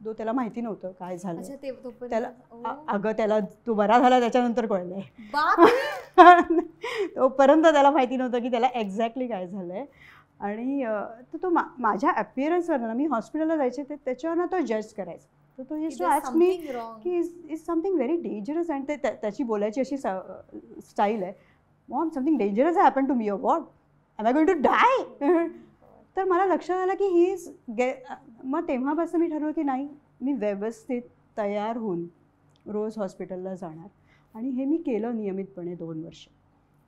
त्याला माहिती नव्हतं काय झालं त्याला. अगं त्याला तो बरा झाला त्याच्यानंतर कळलं आहे. तोपर्यंत त्याला माहिती नव्हतं की त्याला एक्झॅक्टली काय झालं आहे. आणि तर तो माझ्या अपिअरन्सवर ना, मी हॉस्पिटलला जायचे ते त्याच्यावर तो जज करायचा. तर तो यूज टू आस्क मी की इज समथिंग व्हेरी डेंजरस. आणि ते त्याची बोलायची अशी स्टाईल आहे, mom something dangerous happen to me, or what, am I going to die. तर मला लक्षात आलं की ही इज मग तेव्हापासून मी ठरवलं की नाही, मी व्यवस्थित तयार होऊन रोज हॉस्पिटलला जाणार. आणि हे मी केलं नियमितपणे 2 वर्ष,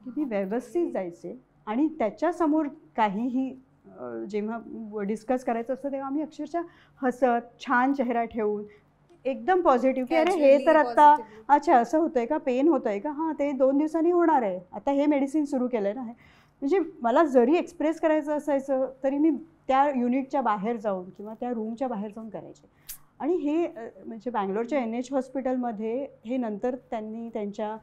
की मी व्यवस्थित जायचे. आणि त्याच्यासमोर काहीही जेव्हा डिस्कस करायचं असतं तेव्हा आम्ही अक्षरशः हसत, छान चेहरा ठेवून, एकदम पॉझिटिव्ह, की अरे हे तर आत्ता अच्छा असं होतं आहे का, पेन होतं आहे का, हां ते 2 दिवसांनी होणार आहे, आता हे मेडिसिन सुरू केलं आहे ना. म्हणजे मला जरी एक्सप्रेस करायचं असायचं तरी मी त्या युनिटच्या बाहेर जाऊन किंवा त्या रूमच्या बाहेर जाऊन करायचे. आणि हे म्हणजे बँगलोरच्या NH हॉस्पिटलमध्ये हे नंतर त्यांनी त्यांच्या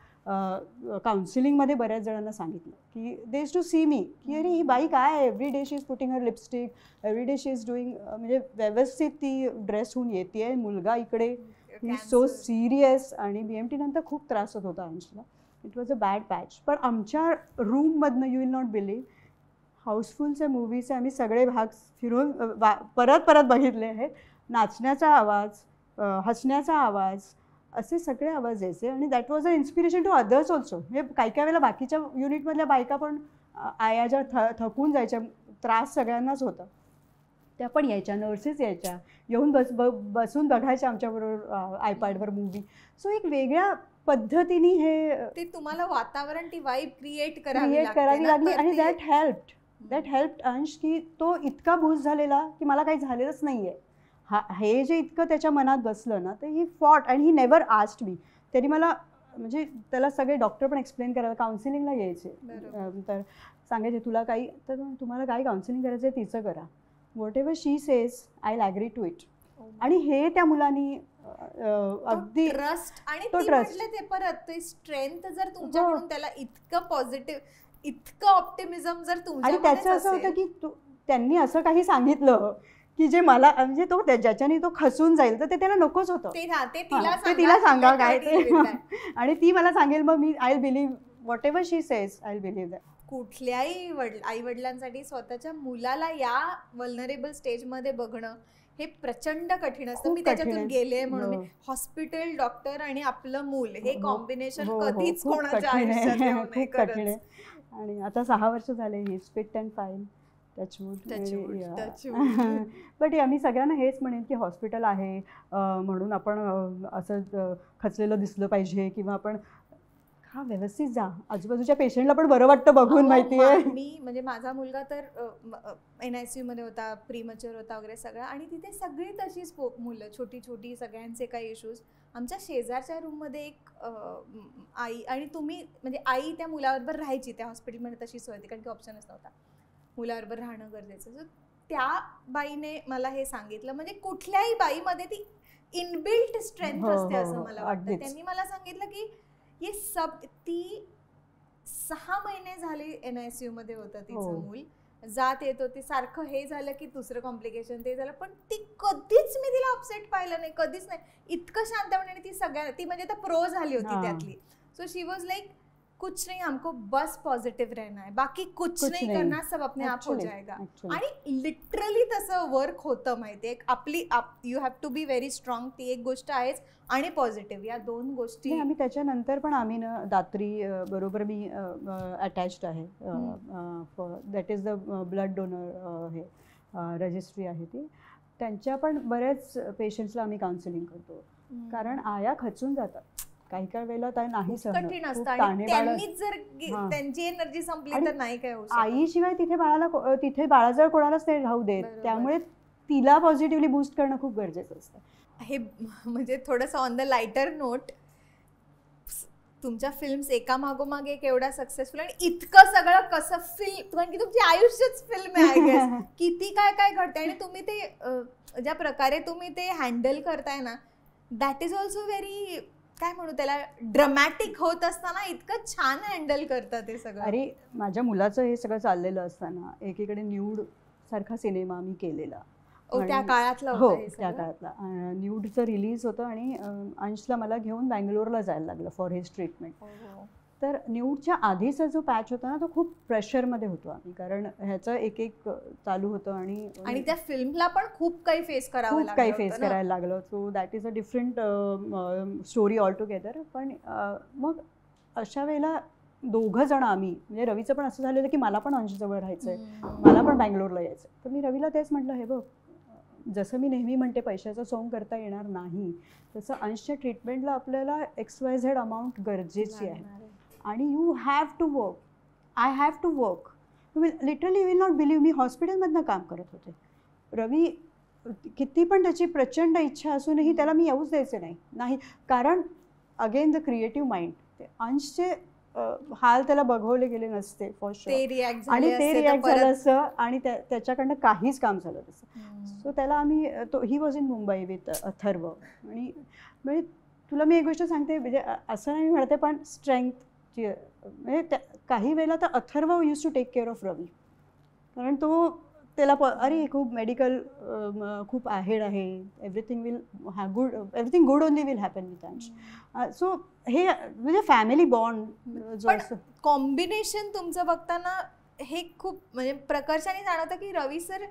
काउन्सिलिंगमध्ये बऱ्याच जणांना सांगितलं की they is to see me, की अरे ही बाई काय, every day she is putting her lipstick, every day she is doing, म्हणजे व्यवस्थित ती ड्रेस होऊन येते, मुलगा इकडे, ही सो सिरियस. आणि BMT नंतर खूप त्रास होत होता अंशला. It was a bad patch. पण आमच्या रूममधनं, यू विल नॉट बिलीव्ह, हाऊसफुलचे मूवीचे आम्ही सगळे भाग फिरून परत परत बघितले आहेत. नाचण्याचा आवाज, हसण्याचा आवाज, असे सगळे आवाज यायचे. आणि that was a inspiration to others also. म्हणजे काही काही वेळेला बाकीच्या युनिटमधल्या बायका पण आया ज्या थकून जायच्या, त्रास सगळ्यांनाच होता, त्या पण यायच्या, नर्सेस यायच्या, येऊन बसून बघायच्या आमच्याबरोबर आयपॅडवर मूवी. सो एक वेगळ्या पद्धतीने हे
ते तुम्हाला वातावरण, ती वाईब क्रिएट करावी
लागली. आणि दॅट हेल्प्ड अंश, की तो इतका बूस्ट झालेला की मला काही झालेलंच नाही आहे. हे जे इतकं त्याच्या मनात बसलं ना, तर he fought and he never asked me. त्यांनी मला, म्हणजे त्याला सगळे डॉक्टर पण एक्सप्लेन करायला, काउन्सिलिंगला यायचे, तर सांगायचे तुला काही, तर तुम्हाला काय काउन्सिलिंग करायचं आहे तिचं करा, whatever she says I will agree to it. आणि हे त्या मुलांनी अगदी
ट्रस्ट, आणि तो ट्रस्ट, ते परत ते स्ट्रेंथ जर तुमच्याकडून त्याला इतकं पॉझिटिव्ह, इतकं ऑप्टिमिझम जर तुमच्या.
आणि त्याचं असं होतं की त्यांनी असं काही सांगितलं की जे मला, म्हणजे तो ज्याच्याने तो खसून जाईल, तर ते त्याला नकोच होतं.
ते तिला
सांगा काय ते. आणि ती मला सांगेल, मग मी I will believe whatever she says, I will believe that.
कुठल्याही आई वडिलांसाठी स्वतःच्या मुलाला या वल्नरेबल स्टेजमध्ये बघणं हे प्रचंड कठीण असतं. मी त्याच्यातून गेले म्हणून. हॉस्पिटल, डॉक्टर आणि आपलं मूल, हे कॉम्बिनेशन कधीच कोणाच्या आयुष्यात नाही कठीण आहे.
आणि आता 6 वर्ष झाले, ही फिट अँड फाईन, बट आम्ही सगळ्यांना हेच म्हणेन की हॉस्पिटल आहे म्हणून आपण असं खचलेलं दिसलं पाहिजे, किंवा आपण हा व्यवस्थित जा, आजूबाजूच्या पेशंटला पण बरं वाटतं बघून. माहिती आहे,
मी म्हणजे माझा मुलगा तर NICU मध्ये होता, प्रीमच्युअर होता वगैरे सगळं, आणि तिथे सगळी तशीच मुलं, छोटी छोटी, सगळ्यांचे काही इश्यूज. आमच्या शेजारच्या रूममध्ये एक आई, आणि तुम्ही म्हणजे आई त्या मुलाबरोबर राहायची, त्या हॉस्पिटलमध्ये तशी सोय होती, कारण की ऑप्शनच नव्हता, मुलाबरोबर राहणं गरजेचं. त्या बाईने मला हे सांगितलं, म्हणजे कुठल्याही बाईमध्ये ती इनबिल्ट स्ट्रेंथ असते असं मला वाटतं. त्यांनी मला सांगितलं की हे ती 6 महिने झाले NICU मध्ये होतं तिचं मूल, जात येत होती, सारखं हे झालं की दुसरं कॉम्प्लिकेशन ते झालं, पण ती कधीच मी तिला अपसेट पाहिलं नाही, कधीच नाही. इतकं शांतपणे ती ती म्हणजे आता प्रो झाली होती त्यातली. सो शी वॉज लाईक कुछ नहीं, हमको बस पॉझिटिव्ह रहना है, बाकी कुछ नहीं करना, सब अपने आप हो जाएगा. आणि लिटरली तसं वर्क होतं माहितीये. आपली you have to be very strong, ती एक गोष्ट आहेच, आणि पॉझिटिव्ह, या 2 गोष्टी.
आम्ही त्याच्यानंतर पण आम्ही ना दात्री बरोबर मी अटॅच्ड आहे, that is the blood donor हे रजिस्ट्री आहे ती. त्यांच्या पण बऱ्याच पेशंट्सला आम्ही काउन्सिलिंग करतो, कारण आया खचून जातात काही काही वेळेला, नाही सहन
कठीण असतं, आणि त्यांनीच जर त्यांची एनर्जी संपली तर नाही काय होऊ शकत.
आईशिवाय तिथे बाळाजवळ कोणालाच नाही राहू देत, त्यामुळे तिला पॉझिटिव्हली बूस्ट करणं खूप गरजेचं असतं.
हे म्हणजे थोडंसं ऑन द लाइटर नोट, तुमच्या फिल्म्स एका मागोमाग एक एवढा सक्सेसफुल, आणि इतकं सगळं कसं कारण की तुमची आयुष्यच फिल्म आहे, आय गेस. किती काय काय घडते, आणि तुम्ही ते ज्या प्रकारे तुम्ही ते हँडल करताय ना, दॅट इज ऑल्सो व्हेरी, काय म्हणू त्याला, ड्रामॅटिक होत असताना इतकं छान हँडल करतात ते सगळं.
अरे माझ्या मुलाचं हे सगळं चाललेलं असताना एकीकडे न्यूड सारखा सिनेमा मी केलेला,
त्या काळातला,
हो त्या काळातला न्यूडचं रिलीज होतं, आणि अंशला मला घेऊन बँगलोरला जायला लागलं फॉर हिज ट्रीटमेंट. तर न्यूडच्या आधीचा जो पॅच होता ना, तो खूप प्रेशरमध्ये होतो आम्ही, कारण ह्याचं एक चालू होतं, आणि
त्या फिल्मला पण खूप काही फेस करायला
लागलं. So that is a different story all together. पण मग अशा वेळेला 2 जण आम्ही, म्हणजे रवीचं पण असं झालेलं की मला पण अंशजवळ राहायचंय, मला पण बँगलोरला यायचं. तर मी रवीला तेच म्हटलं, हे बघ, जसं मी नेहमी म्हणते पैशाचं सोंग करता येणार नाही, तसं अंशच्या ट्रीटमेंटला आपल्याला XYZ अमाऊंट गरजेची आहे, आणि you have to work, I have to work. Literally will not believe, मी हॉस्पिटलमधनं काम करत होते. रवी किती पण त्याची प्रचंड इच्छा असूनही त्याला मी येऊच द्यायचे नाही, कारण अगेन द क्रिएटिव्ह माइंड, ते अंशचे हाल त्याला बघवले गेले नसते फॉर शुअर, आणि ते रिॲक्ट झालं असं, आणि त्याच्याकडनं काहीच काम झालं तसं. सो त्याला आम्ही, he was in Mumbai with Atharva, आणि म्हणजे तुला मी एक गोष्ट सांगते, म्हणजे असं नाही म्हणते, पण स्ट्रेंथची, म्हणजे काही वेळेला तर Atharva use to take care of Ravi, कारण तो त्याला अरे खूप मेडिकल खूप आहेड आहे, everything will everything good only will happen with Ansh. So हे म्हणजे फॅमिली बॉन्ड जो असतो,
कॉम्बिनेशन तुमचं बघताना हे खूप म्हणजे प्रकर्षाने जाणवतं की रवी सर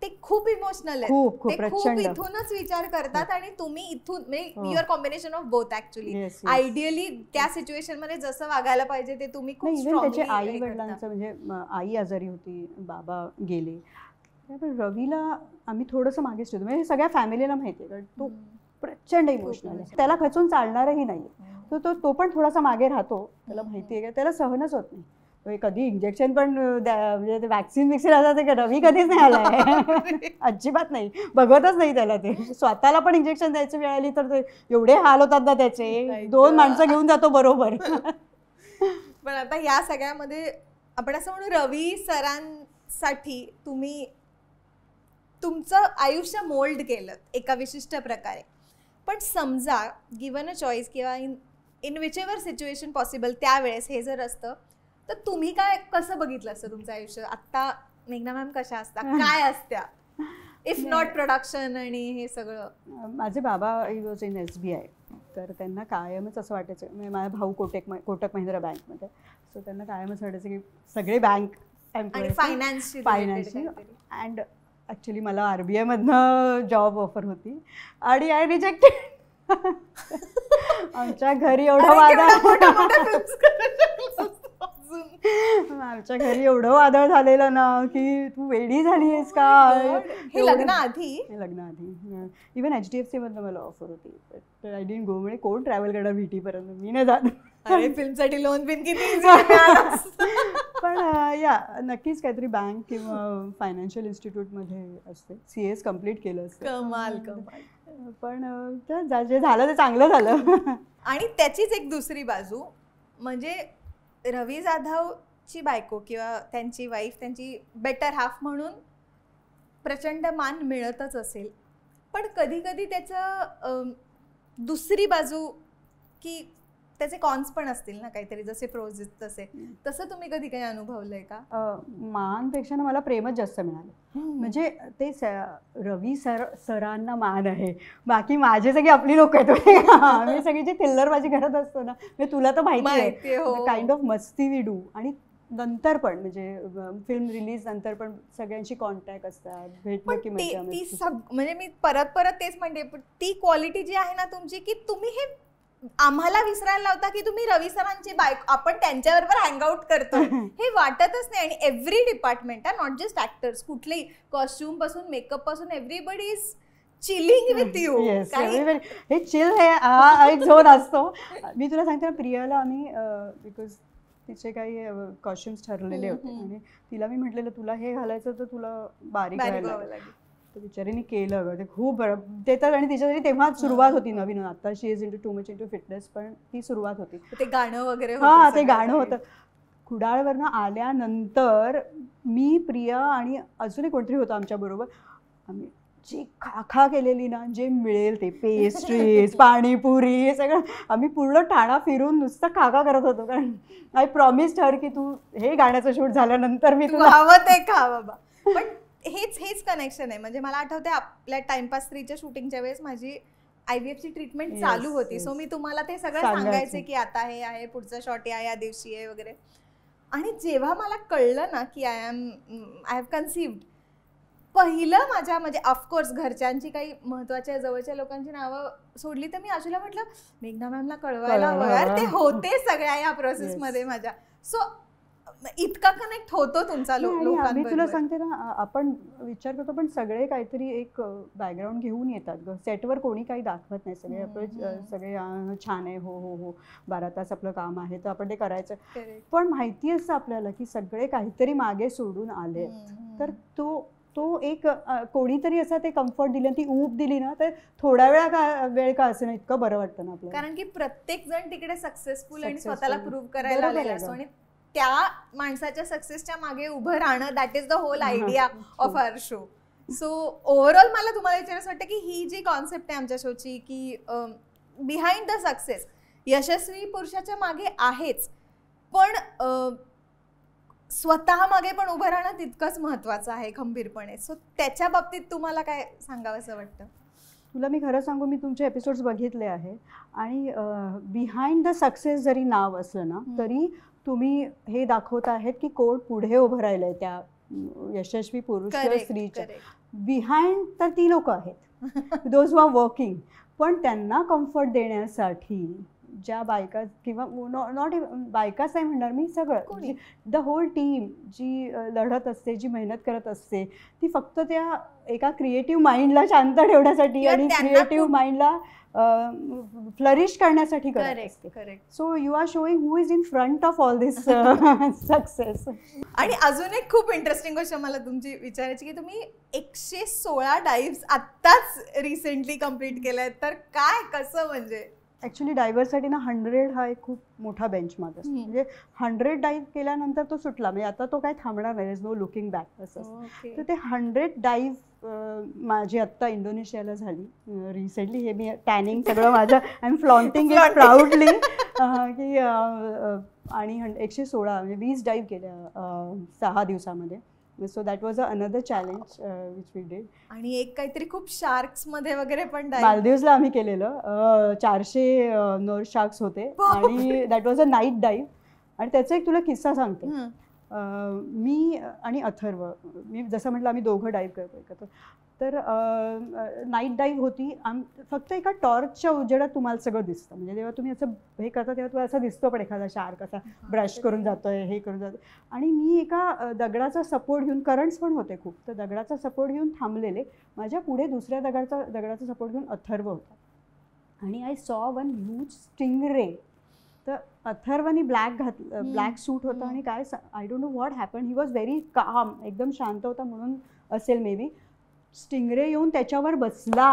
ते खूप इमोशनल आहेत, ते खूप इथूनच विचार करतात, आणि तुम्ही इथून म्हणजे your combination of both actually. Ideally त्या सिच्युएशन मध्ये जसं वागायला पाहिजे ते तुम्ही खूप स्ट्रॉंगली.
त्याच्या आई वडिलांचं म्हणजे आई आजारी होती, बाबा गेले, रवीला आम्ही थोडंसं मागेच ठेवतो, म्हणजे सगळ्या फॅमिलीला माहिती आहे, कारण तो प्रचंड इमोशनल आहे, त्याला खचून चालणारही नाही. तो पण थोडासा मागे राहतो, त्याला माहिती आहे, त्याला सहनच होत नाही. कधी इंजेक्शन पण म्हणजे वॅक्सिन असतात ते रवी कधीच नाही आलाय, अजिबात नाही, बघतच नाही त्याला. ते स्वतःला पण इंजेक्शन द्यायची वेळ आली तर एवढे हाल होतात ना त्याचे, 2 माणसं घेऊन जातो बरोबर.
पण आता या सगळ्यामध्ये आपण असं म्हणू, रवी सरांसाठी तुम्ही तुमचं आयुष्य मोल्ड केलं एका विशिष्ट प्रकारे. पण समजा गिव्हन अ चॉईस किंवा in which ever situation possible त्यावेळेस हे जर असतं, तर तुम्ही काय कसं बघितलं असतं तुमचं आयुष्य? आत्ता मेघना मॅम कशा असतात, काय असत्या, इफ नॉट प्रोडक्शन आणि हे सगळं?
माझे बाबा वॉज इन SBI, तर त्यांना कायमच असं वाटायचं, म्हणजे माझा भाऊ कोटक महिंद्रा बँकमध्ये, सो त्यांना कायमच वाटायचं की सगळे बँक फायनान्शियल. अँड ॲक्च्युली मला RBI मधनं जॉब ऑफर होती, आणि आय रिजेक्टेड. आमच्या घरी एवढं वादळ झालेलं ना की तू वेडी झाली आहेस का.
हे लग्नाआधी
इव्हन HDFC मधनं मला ऑफर होती, बट आय डिडंट गो. म्हणजे कोण ट्रॅव्हल करणार VT पर्यंत, मी नाही जात.
फिल्मसाठी लोन बिन किती.
पण या नक्कीच काहीतरी बँक किंवा फायनान्शियल इन्स्टिट्यूटमध्ये असते. CS कम्प्लीट केलं असतं.
कमाल.
पण जे झालं ते चांगलं झालं.
आणि त्याचीच एक दुसरी बाजू म्हणजे रवी जाधवची बायको किंवा त्यांची वाईफ, त्यांची बेटर हाफ म्हणून प्रचंड मान मिळतच असेल, पण कधी कधी त्याचं दुसरी बाजू की त्याचे कॉन्स पण असतील ना काहीतरी, जसे प्रोज तसे, तसं तुम्ही कधी काही अनुभवलंय का?
मानपेक्षा ना मला प्रेमच जास्त मिळालं. म्हणजे ते रवी सरांना मान आहे, बाकी माझे सगळे आपली लोक आहेत. आम्ही सगळी जी थिल्लरबाजी करत असतो ना, म्हणजे तुला तर माहिती आहे काइंड ऑफ मस्ती वी डू. आणि नंतर पण म्हणजे फिल्म रिलीज नंतर पण सगळ्यांशी कॉन्टॅक्ट असतात, भेटलो की
म्हणजे मी परत तेच म्हणते, ती क्वालिटी जी आहे ना तुमची, की तुम्ही हे आम्हाला विसरायला लावता की तुम्ही रवी सरांची बायको, आपण त्यांच्याबरोबर हँगआउट करतो हे वाटतच नाही. आणि every department, not just actors, कुठलेही कॉस्ट्युम पासून मेकअप पासून everybody is chilling with you.
हे चिल हा एक झोन असतो. मी तुला सांगते ना, प्रियाला आम्ही बिकॉज तिचे काही कॉस्ट्युम्स ठरलेले होते आणि तिला मी म्हटलेलं तुला हे घालायचं तर तुला बारीक घालायला लागेल. तर बिचारीने केलं ग, ते खूप बरं ते तर. आणि तिच्यासाठी तेव्हाच सुरुवात होती नवीन, आता she is too much into fitness, पण ती सुरुवात होती.
ते गाणं वगैरे,
हां ते गाणं होतं. कुडाळवरनं आल्यानंतर मी, प्रिया आणि अजूनही कोणतरी होतं आमच्याबरोबर, आम्ही जी खा केलेली ना, जे मिळेल ते पेस्ट्रीज पाणीपुरी हे सगळं आम्ही पूर्ण ठाणा फिरून नुसतं खा करत होतो. कारण आय प्रॉमिस्ड हर की तू हे गाण्याचं शूट झाल्यानंतर मी तुला
हवं ते खा बाबा. पण हेच कनेक्शन आहे. म्हणजे मला आठवते आपल्या टाइमपास 3च्या शूटिंगच्या वेळेस माझी IVF ची ट्रीटमेंट चालू होती. सो मी तुम्हाला ते सगळं सांगायचे की आता हे आहे, पुढचा शॉट या दिवशी आहे वगैरे. आणि जेव्हा मला कळलं ना की आय हॅव कन्सिव्ड, पहिलं माझ्या म्हणजे ऑफकोर्स घरच्यांची काही महत्वाच्या जवळच्या लोकांची नावं सोडली तर मी आशूला म्हटलं मेघना मॅमला कळवायला हवं यार, ते होते सगळ्या या प्रोसेसमध्ये माझ्या. सो इतका कनेक्ट होतो तुमचा लोकांबरोबर.
मी तुला सांगते ना, आपण विचार करतो पण सगळे काहीतरी एक बॅकग्राऊंड घेऊन येतात ग. सेटवर कोणी काही दाखवत नाही. सगळे आपलं सगळे छान आहे, हो हो हो 12 तास आपलं काम आहे तर आपण ते करायचं. पण माहिती असतं आपल्याला की सगळे काहीतरी मागे सोडून आले. तर तो एक कोणीतरी असं ते कम्फर्ट दिलं, ती ऊब दिली ना, तर थोडा वेळ का असेल ना इतकं बरं वाटतं ना आपल्याला.
कारण की प्रत्येक जण तिकडे सक्सेसफुल आणि स्वतःला प्रूव्ह करायला आलेला असतो. आणि त्या माणसाच्या सक्सेसच्या मागे उभं राहणं, that is the whole idea of our show. So overall मला तुम्हाला विचारायचं वाटतं की ही जी कॉन्सेप्ट आहे आमच्या शोची की बिहाइंड द सक्सेस यशस्वी पुरुषाच्या मागे आहेच, पण स्वतः मागे पण उभं राहणं तितकंच महत्वाचं आहे खंबीरपणे. सो त्याच्या बाबतीत तुम्हाला काय सांगावंसं वाटतं?
तुला मी खरं सांगू, मी तुमचे एपिसोड्स बघितले आहे आणि बिहाइंड द सक्सेस जरी नाव असलं ना तरी तुम्ही हे दाखवत आहेत की कोण पुढे उभं राहिलंय त्या यशस्वी पुरुष किंवा स्त्रीच्या बिहाइंड. तर ती लोक आहेत दोज हू आर वर्किंग. पण त्यांना कम्फर्ट देण्यासाठी ज्या बायका किंवा नॉट बायकाच नाही म्हणणार मी, सगळं द होल टीम जी लढत असते, जी मेहनत करत असते, ती फक्त त्या एका क्रिएटिव्ह माइंडला शांत ठेवण्यासाठी आणि क्रिएटिव्ह माइंडला फ्लरिश करण्यासाठी करत असते. So you are showing who is in front of all this success.
आणि अजून एक खूप इंटरेस्टिंग गोष्ट मला तुमची विचारायची की तुम्ही 116 डाईव्स आत्ताच रिसेंटली कम्प्लीट केल्या आहेत, तर काय कसं? म्हणजे
ॲक्च्युली डायव्हरसाठी ना 100 हा एक खूप मोठा बेंचमार्क असतो. म्हणजे 100 डाईव्ह केल्यानंतर तो सुटला, म्हणजे आता तो काही थांबणार नाही, नो लुकिंग बॅक असं. तर ते 100 डाईव्ह माझी आत्ता इंडोनेशियाला झाली रिसेंटली. हे मी टॅनिंग सगळं माझं I am flaunting it proudly की आणि 116 म्हणजे 20 डाईव्ह केल्या 6 दिवसामध्ये. So that was another challenge which we did.
आणि एक काहीतरी खूप शार्क्स मध्ये वगैरे पण
मालदीव्सला आम्ही केलेलं 400 नर शार्क्स होते आणि दॅट वॉज अ नाईट डाईव्ह. आणि त्याचा एक तुला किस्सा सांगते. मी आणि अथर्व, मी जसं म्हटलं आम्ही दोघं डाईव्ह करतो एकत्र. तर नाईट डाईव्ह होती. फक्त एका टॉर्चच्या उजेडात तुम्हाला सगळं दिसतं. म्हणजे जेव्हा तुम्ही असं हे करता तेव्हा तुम्हाला असं दिसतो पण एखादा शार्क असा ब्रश करून जातोय, हे करून जातो. आणि मी एका दगडाचा सपोर्ट घेऊन, करंट्स पण होते खूप, तर दगडाचा सपोर्ट घेऊन थांबलेले. माझ्या पुढे दुसऱ्या दगडाचा सपोर्ट घेऊन अथर्व होता. आणि I saw one huge stingray. तर अथर्वनी ब्लॅक सूट होता आणि काय I don't know what happen, he was very काम, एकदम शांत होता म्हणून असेल मे बी. स्टिंगरे येऊन त्याच्यावर बसला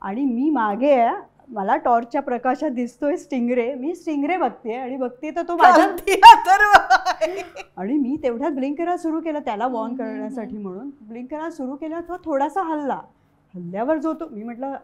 आणि मी मागे आहे, मला टॉर्चच्या प्रकाशात दिसतोय स्टिंगरे, मी स्टिंगरे बघते आणि बघते तर तो माझ्या आणि मी तेवढ्यात ब्लिंक करायला सुरू केलं त्याला वॉर्न करण्यासाठी म्हणून. ब्लिंक करायला सुरू केलं तो थोडासा हल्ल्यावर जो तो, मी म्हटलं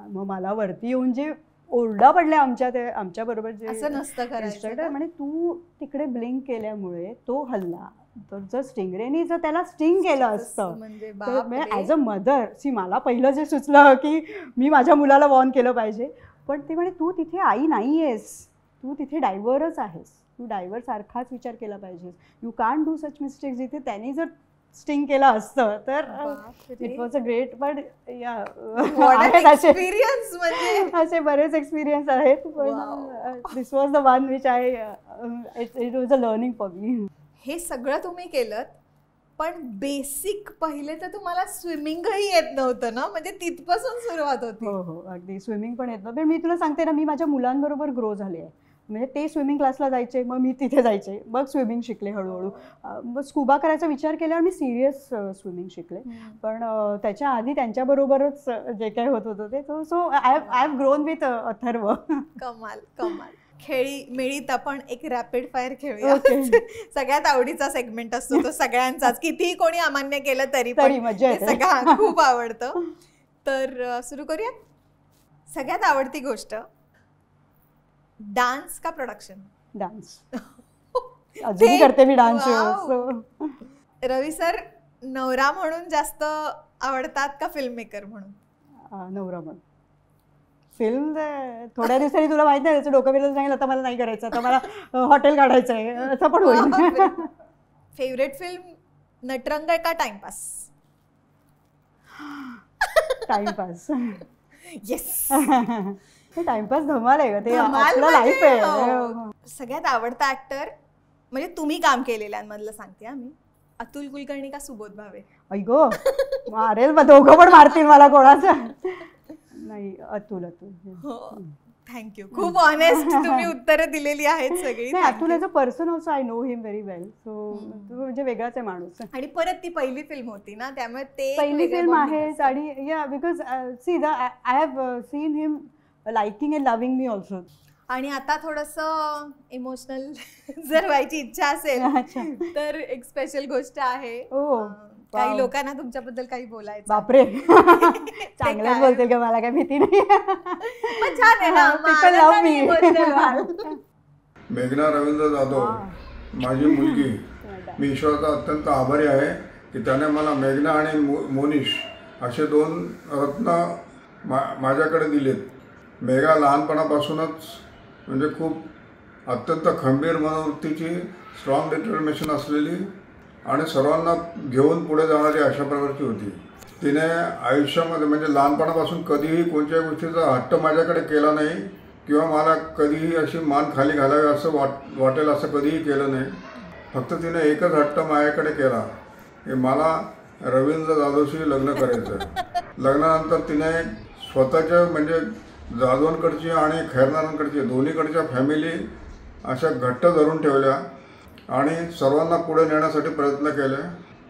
मग मला वरती येऊन जे ओरडा पडल्या आमच्या बरोबर जे इन्स्ट्रक्टर म्हणे तू तिकडे ब्लिंक केल्यामुळे तो हल्ला, तर जर स्टिंगरेनी जर त्याला स्टिंग केलं असतं तर ॲज अ मदर मला पहिलं जे सुचलं की मी माझ्या मुलाला वॉर्न केलं पाहिजे. पण ते म्हणे तू तिथे आई नाही आहेस, तू तिथे डायव्हरच आहेस, तू डायव्हर सारखाच विचार केला पाहिजेस. You can't do such mistakes. जिथे त्यांनी जर स्टिंग केलं असतं तर इट वॉज अ ग्रेट. पण असे बरेच एक्सपिरियन्स आहेत. पण this was the one which it was a learning for me.
हे सगळं तुम्ही केलं, पण बेसिक पहिले तर तुम्हाला स्विमिंगही येत नव्हतं ना, म्हणजे तिथपासून सुरुवात होती.
हो हो अगदी स्विमिंग पण येत नव्हतं. पण मी तुला सांगते ना, मी माझ्या मुलांबरोबर ग्रो झाले आहे. म्हणजे ते स्विमिंग क्लासला जायचे, मग मी तिथे जायचे, मग स्विमिंग शिकले हळूहळू. मग स्कुबा करायचा विचार केल्यावर मी सिरियस स्विमिंग शिकले. पण त्याच्या आधी त्यांच्याबरोबरच जे काही होत होतं ते so I have grown with Atharva.
कमाल कमाल. मेळीत आपण एक रॅपिड फायर खेळूया. सगळ्यात आवडीचा सेगमेंट असतो तो सगळ्यांचाच, कितीही कोणी अमान्य केलं तरी सगळ्यांना खूप आवडतं. तर सुरू करूया. सगळ्यात आवडती गोष्ट डान्स का प्रोडक्शन?
डान्स. अजूनही करते मी डान्स.
रवी सर नवरा म्हणून जास्त आवडतात का फिल्म मेकर म्हणून?
नवरा म्हणून. फिल्म थोड्या दिवसांनी तुला माहिती आहे त्याचं डोकं बिरलं सांगेल आता मला नाही करायचं, आता मला हॉटेल काढायचं आहे, असं पण होईल.
फेवरेट फिल्म नटरंग का टाइमपास?
टाइमपास.
येस.
टाइमपास धमाल आहे का ते, आपलं लाईफ आहे.
सगळ्यात आवडता ऍक्टर म्हणजे तुम्ही काम केलेल्यांमधलं सांगते आम्ही, अतुल कुलकर्णी का सुबोध भावे?
ऐगो मारेल मग, दोघं पण मारतील मला कोणाचं. नाही अतुल.
थँक्यू. खूप ऑनेस्ट तुम्ही उत्तरं दिलेली आहेत सगळी.
Atul as a person also I know him very well. So म्हणजे वेगळाच आहे माणूस.
आणि परत ती पहिली फिल्म होती ना, त्यामुळे ते
पहिली फिल्म आहे. आणि या because see I have seen him liking and loving me also.
आणि आता थोडंसं इमोशनल जर व्हायची इच्छा असेल तर एक स्पेशल गोष्ट आहे. काही लोकांना तुमच्याबद्दल काही बोलायचं.
बापरे. चांगलंच बोलते का, मला काय भीती नाही.
छान आहे ना.
मेघना रवींद्र जाधव माझी मुलगी, मी ईश्वराचा अत्यंत आभारी आहे की त्याने मला मेघना आणि मोनिश असे 2 रत्न माझ्याकडे दिलेत. मेघा लहानपणापासूनच म्हणजे खूप अत्यंत खंबीर मनोवृत्तीची, स्ट्रॉंग डिटर्मिनेशन असलेली आणि सर्वांना घेऊन पुढे जाणारी अशा प्रकारची होती. तिने आयुष्यामध्ये म्हणजे लहानपणापासून कधीही कोणत्याही गोष्टीचा हट्ट माझ्याकडे केला नाही किंवा मला कधीही अशी मान खाली घालावी असं वाटेल असं कधीही केलं नाही. फक्त तिने एकच हट्ट माझ्याकडे केला की मला रवींद्र जाधवशी लग्न करायचं आहे. लग्नानंतर तिने स्वतःच्या म्हणजे जाधवांकडची आणि खैरनारांकडची दोन्हीकडच्या फॅमिली अशा घट्ट धरून ठेवल्या आणि सर्वांना पुढे नेण्यासाठी प्रयत्न केले.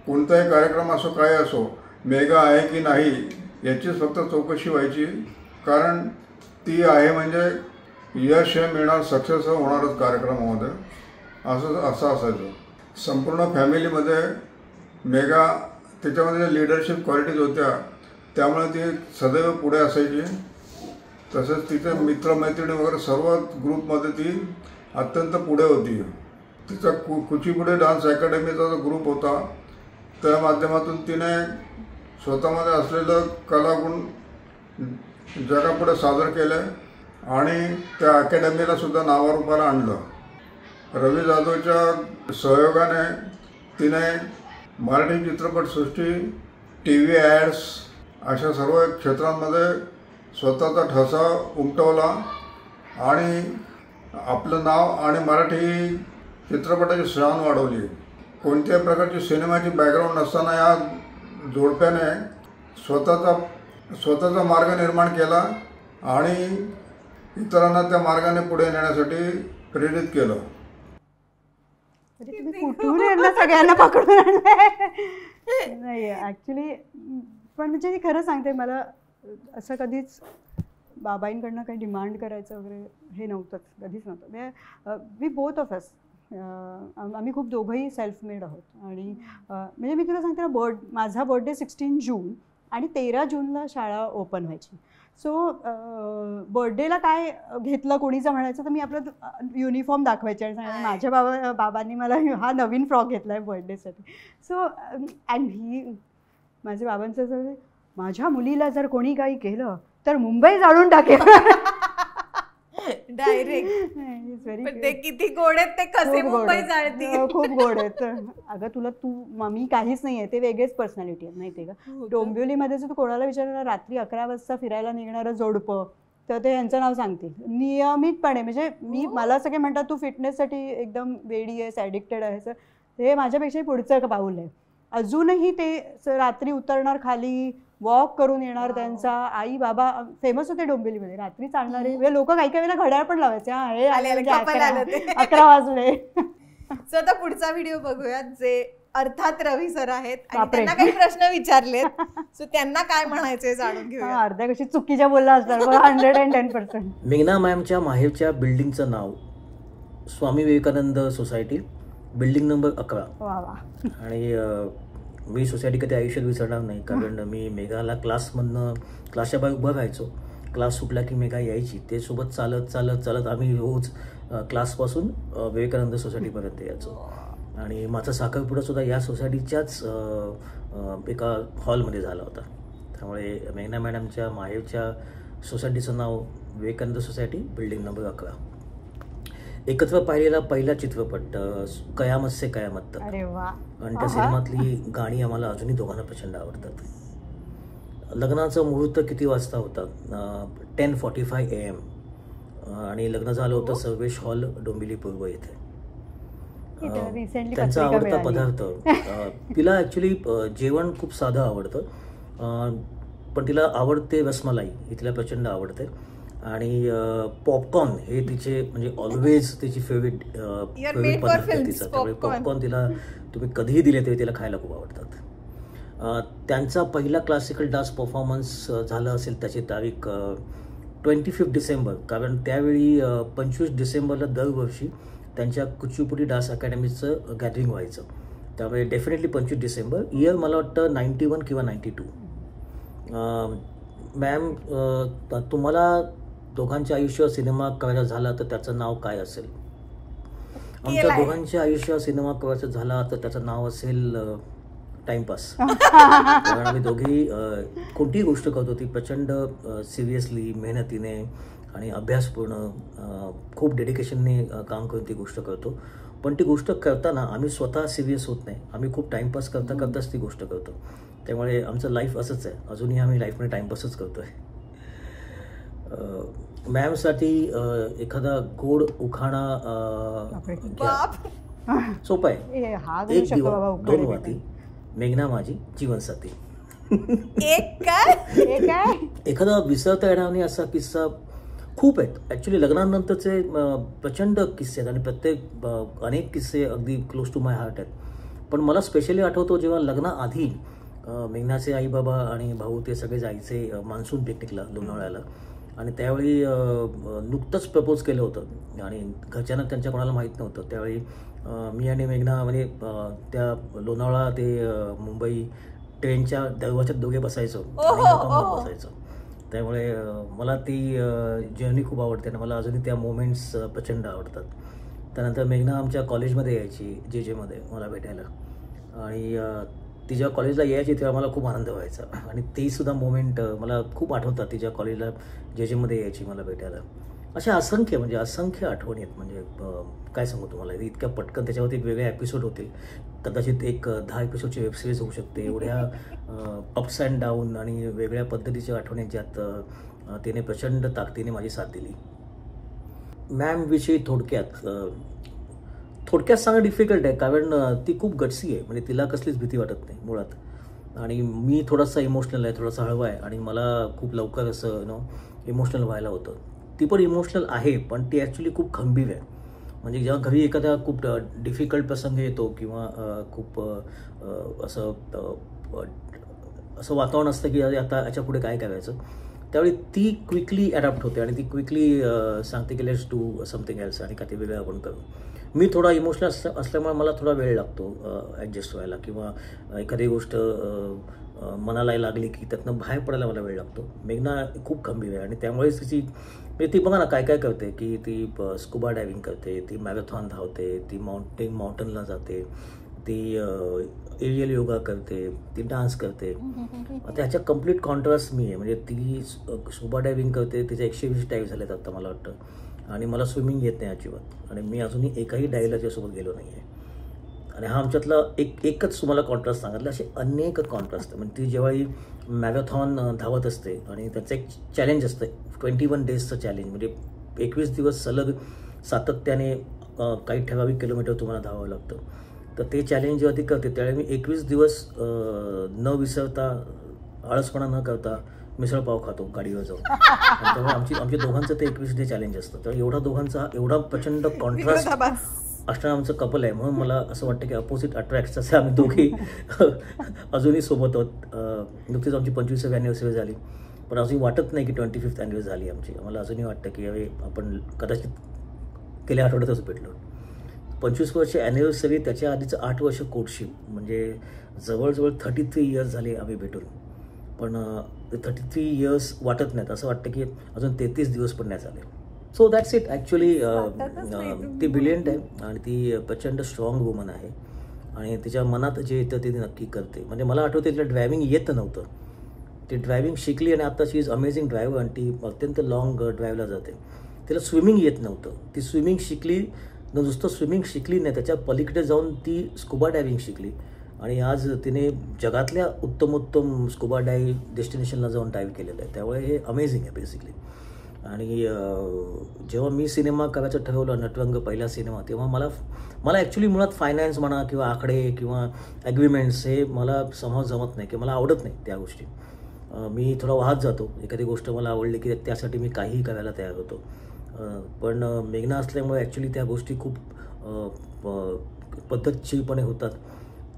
कोणताही कार्यक्रम असो काय असो, मेघा आहे की नाही याचीच फक्त चौकशी व्हायची, कारण ती आहे म्हणजे यश हे मिळणार, सक्सेस होणारच कार्यक्रमामध्ये, असं असायचं. संपूर्ण फॅमिलीमध्ये मेघा त्याच्यामध्ये लिडरशिप क्वालिटीज होत्या, त्यामुळे ती सदैव पुढे असायची. तसंच तिचे मित्रमैत्रिणी वगैरे सर्व ग्रुपमध्ये ती अत्यंत पुढे होती. तिचा कुचीपुडी डान्स अकॅडमीचा जो ग्रुप होता त्या माध्यमातून तिने स्वतःमध्ये असलेलं कलागुण जगापुढे सादर केले आणि त्या अकॅडमीलासुद्धा नावारूपाला आणलं. रवी जाधवच्या सहयोगाने तिने मराठी चित्रपटसृष्टी, TV ॲड्स अशा सर्व क्षेत्रांमध्ये स्वतःचा ठसा उमटवला आणि आपलं नाव आणि मराठी चित्रपटाची शान वाढवली. कोणत्याही प्रकारची सिनेमाची बॅकग्राऊंड नसताना या जोडप्याने स्वतःचा मार्ग निर्माण केला आणि इतरांना त्या मार्गाने पुढे नेण्यासाठी प्रेरित केलं.
कुठून यांना सगळ्यांना पकडून आणलंय नाही ॲक्च्युली. पण म्हणजे खरं सांगते, मला असं कधीच बाबांकडनं काही डिमांड करायचं वगैरे हे नव्हतंच, कधीच नव्हतं. म्हणजे वी बोथ ऑफ अस, आम्ही खूप दोघंही सेल्फ मेड आहोत. आणि म्हणजे मी तुला सांगते ना, माझा बर्थडे 16 जून आणि 13 जूनला शाळा ओपन व्हायची. सो बर्थडेला काय घेतलं कोणीचं म्हणायचं तर मी आपलं युनिफॉर्म दाखवायचे आणि सांगायचे माझ्या बाबांनी मला हा नवीन फ्रॉक घेतला आहे बर्थडेसाठी. सो अँड माझ्या बाबांचं असं, माझ्या मुलीला जर कोणी काही केलं तर मुंबई जाळून टाकेल.
डायरेक्ट. ते किती गोड आहेत, ते कसे मुंबई जाळतील.
खूप गोड आहेत. अगं तुला मी काहीच नाही आहे, ते वेगळेच पर्सनॅलिटी आहेत माहिती आहे का. डोंबिवलीमध्ये जर तू कोणाला विचारलं रात्री 11 वाजता फिरायला निघणारं जोडपं तर ते यांचं नाव सांगतील नियमितपणे. म्हणजे मला सगळे म्हणतात तू फिटनेससाठी एकदम वेडी आहेस, ॲडिक्टेड आहेस. हे माझ्यापेक्षाही पुढचं पाऊल आहे. अजूनही ते रात्री उतरणार खाली, वॉक करून येणार. त्यांचा आई बाबा फेमस होते डोंबिवलीमध्ये रात्री चालणारे लोक. काही काही वेळेला घड्याळ पण लावायचे, हा हे 11 वाजले.
सो आता पुढचा व्हिडिओ बघूयात, जे अर्थात रवी सर आहेत आणि त्यांना काही प्रश्न विचारलेत. सो त्यांना काय म्हणायचे जाणून घेऊया.
अर्ध्या कशी चुकीच्या बोलला असतात 110%.
मेघना मॅमच्या माहेरच्या बिल्डिंगचं नाव Swami Vivekananda society, building number 11. आणि मी सोसायटी कधी आयुष्यात विसरणार नाही, कारण मी मेघाला क्लासच्या बाहेर उभं राहायचो. क्लास सुटला की मेघा यायची, ते सोबत चालत चालत चालत आम्ही रोज क्लासपासून विवेकानंद सोसायटीपर्यंत यायचो. आणि माझा साखरपुडासुद्धा या सोसायटीच्याच एका हॉलमध्ये झाला होता. त्यामुळे मेघना मॅडमच्या माहेरच्या सोसायटीचं नाव विवेकानंद सोसायटी, बिल्डिंग नंबर 11. एकत्र पाहिलेला पहिला चित्रपट कयामत से कयामत तक. आणि त्या सिनेमातली गाणी आम्हाला अजूनही दोघांना प्रचंड आवडतात. लग्नाचा मुहूर्त किती वाजता होता? 10:45 AM. आणि लग्न झालं होतं सर्वेश हॉल, डोंबिवली पूर्व येथे. त्यांचा आवडता पदार्थ, तिला ॲक्च्युली जेवण खूप साधं आवडतं, पण तिला आवडते रसमलाई, ही तिला प्रचंड आवडते. आणि पॉपकॉर्न हे तिचे म्हणजे ऑलवेज तिची फेवरेट पदार्थ आहे तिचा. त्यामुळे पॉपकॉर्न तिला तुम्ही कधीही दिले तरी तिला खायला खूप आवडतात. त्यांचा पहिला क्लासिकल डान्स परफॉर्मन्स झाला असेल त्याची तारीख 25 डिसेंबर, कारण त्यावेळी 25 डिसेंबरला दरवर्षी त्यांच्या कुचिपुडी डान्स अकॅडमीचं गॅदरिंग व्हायचं. त्यामुळे डेफिनेटली 25 डिसेंबर. इयर मला वाटतं 91 किंवा 92. मॅम, तुम्हाला दोघांच्या आयुष्यात सिनेमा करायचा झाला तर त्याचं नाव काय असेल? आमच्या दोघांच्या आयुष्यात सिनेमा करायचा झाला तर त्याचं नाव असेल टाइमपास. कारण आम्ही दोघेही कोणतीही गोष्ट करतो ती प्रचंड सिरियसली, मेहनतीने आणि अभ्यासपूर्ण, खूप डेडिकेशनने काम करून ती गोष्ट करतो. पण ती गोष्ट करताना आम्ही स्वतः सिरियस होत नाही, आम्ही खूप टाइमपास करता करताच ती गोष्ट करतो. त्यामुळे आमचं लाईफ असंच आहे, अजूनही आम्ही लाईफमध्ये टाइमपासच करतो आहे. मॅमसाठी एखादा गोड उखाणा सोपा आहे. 1 दिवा 2 वाती, मेघना माझी जीवनसाथी. एखादा विसरता येणार नाही असा किस्सा खूप आहेत. ॲक्च्युली लग्नानंतरचे प्रचंड किस्से आहेत आणि अनेक किस्से अगदी क्लोज टू माय हार्ट आहेत. पण मला स्पेशली आठवतो जेव्हा लग्नाआधी मेघनाचे आई बाबा आणि भाऊ ते सगळे जायचे मान्सून पिकनिकला लोणावळ्याला. आणि त्यावेळी नुकतंच प्रपोज केलं होतं आणि घरच्यांना त्यांच्या कोणाला माहीत नव्हतं. त्यावेळी मी आणि मेघना म्हणजे त्या लोणावळा ते मुंबई ट्रेनच्या दरवाजात दोघे बसायचो आणि बसायचो. त्यामुळे मला ती जर्नी खूप आवडते आणि मला अजूनही त्या मोमेंट्स प्रचंड आवडतात. त्यानंतर मेघना आमच्या कॉलेजमध्ये यायची, JJमध्ये मला भेटायला. आणि ती जेव्हा कॉलेजला यायची तेव्हा मला खूप आनंद व्हायचा. आणि तेसुद्धा मोमेंट मला खूप आठवतात. ती जेव्हा कॉलेजला JJमध्ये यायची मला भेटायला. अशा असंख्य आठवणी आहेत. म्हणजे काय सांगू तुम्हाला, इतक्या पटकन त्याच्यावरती वेगळे एपिसोड होतील. कदाचित एक 10 एपिसोडची वेबसिरीज होऊ शकते. एवढ्या अप्स अँड डाऊन आणि वेगळ्या पद्धतीच्या आठवणी ज्यात तिने प्रचंड ताकदीने माझी साथ दिली. मॅमविषयी थोडक्यात सांगणं डिफिकल्ट आहे, कारण ती खूप गटसी आहे. म्हणजे तिला कसलीच भीती वाटत नाही मुळात. आणि मी थोडासा इमोशनल आहे, थोडासा हळवा आहे आणि मला खूप लवकर असं इमोशनल व्हायला होतं. ती पण इमोशनल आहे, पण ती ॲक्च्युली खूप खंबीर आहे. म्हणजे जेव्हा घरी एखादा खूप डिफिकल्ट प्रसंग येतो किंवा खूप असं वातावरण असतं की आता याच्या पुढे काय करायचं, त्यावेळी ती क्विकली अडॅप्ट होते आणि ती क्विकली सांगते की लेट्स डू समथिंग एल्स आणि काही वेगळं आपण करू. मी थोडा इमोशनल असल्यामुळे मला थोडा वेळ लागतो ॲडजस्ट व्हायला, किंवा एखादी गोष्ट मनाला लागली की त्यातनं बाहेर पडायला मला वेळ लागतो. मेघना खूप खंबीर आहे आणि त्यामुळेच तिची म्हणजे ती बघा ना काय काय करते, की ती स्कुबा डायव्हिंग करते, ती मॅरेथॉन धावते, ती माउंटनला जाते, ती एरियल योगा करते, ती डान्स करते. आता ह्याच्या कम्प्लीट कॉन्ट्रास्ट मी आहे. म्हणजे ती स्कुबा डायव्हिंग करते, तिचे 120 डाईव्ह झालेत आता मला वाटतं, आणि मला स्विमिंग येत नाही अजिबात, आणि मी अजूनही एकाही डायव्हला त्याच्यासोबत गेलो नाही आहे. आणि हा आमच्यातला एकच तुम्हाला कॉन्ट्रास्ट सांगितलं, असे अनेक कॉन्ट्रास्ट. म्हणजे ती जेव्हा ही मॅरेथॉन धावत असते आणि त्याचं एक चॅलेंज असतं 21 डेजचं चॅलेंज, म्हणजे 21 दिवस सलग सातत्याने काही ठराविक किलोमीटर तुम्हाला धावावं लागतं. तर ते चॅलेंज जेव्हा ती करते त्यावेळी मी 21 दिवस न विसरता, आळसपणा न करता मिसळपाव खातो गाडीवर जाऊन. त्यामुळे आमच्या दोघांचं ते 21 डे चॅलेंज असतं. तर एवढा दोघांचा एवढा प्रचंड कॉन्ट्रास्ट असणारं आमचं कपल आहे. म्हणून मला असं वाटतं की अपोजिट अट्रॅक्ट्स असे आम्ही दोघी अजूनही सोबत आहोत. नुकतीच आमची 25वी ॲनिव्हर्सरी झाली, पण अजूनही वाटत नाही की 25th ॲनिव्हर्सरी झाली आमची. आम्हाला अजूनही वाटतं की यावेळी आपण कदाचित गेल्या आठवड्यातच भेटलो. 25 वर्ष ॲनिव्हर्सरी, त्याच्या आधीचं 8 वर्ष कोर्टशिप, म्हणजे जवळजवळ 33 इयर्स झाले आम्ही भेटून. पण 33 इयर्स वाटत नाहीत, असं वाटतं की अजून 33 दिवस पण नाही झाले. So that's it. ॲक्च्युली ती ब्रिलियंट आहे आणि ती प्रचंड स्ट्रॉंग वुमन आहे, आणि तिच्या मनात जे येतं ते नक्की करते. म्हणजे मला आठवते तिला ड्रायव्हिंग येत नव्हतं, ती ड्रायव्हिंग शिकली आणि आता शी इज अमेझिंग ड्रायव्हर, आणि ती अत्यंत लाँग ड्राईव्हला जाते. तिला स्विमिंग येत नव्हतं, ती स्विमिंग शिकली. नुसतं स्विमिंग शिकली नाही, त्याच्या पलीकडे जाऊन ती स्कुबा डायव्हिंग शिकली, आणि आज तिने जगातल्या उत्तमोत्तम स्कुबा डायव्ह डेस्टिनेशनला जाऊन डायव्ह केलेलं आहे. त्यामुळे हे अमेझिंग आहे बेसिकली. आणि जेव्हा मी सिनेमा करायचं ठरवलं, नटरंग पहिला सिनेमा, तेव्हा मला ॲक्च्युली मुळात फायनान्स म्हणा किंवा आकडे किंवा ॲग्रीमेंट्स हे मला समोर जमत नाही, की मला आवडत नाही त्या गोष्टी. मी थोडा वाहत जातो. एखादी गोष्ट मला आवडली की त्यासाठी मी काहीही करायला तयार होतो. पण मेघना असल्यामुळे ॲक्च्युली त्या गोष्टी खूप पद्धतशीरपणे होतात.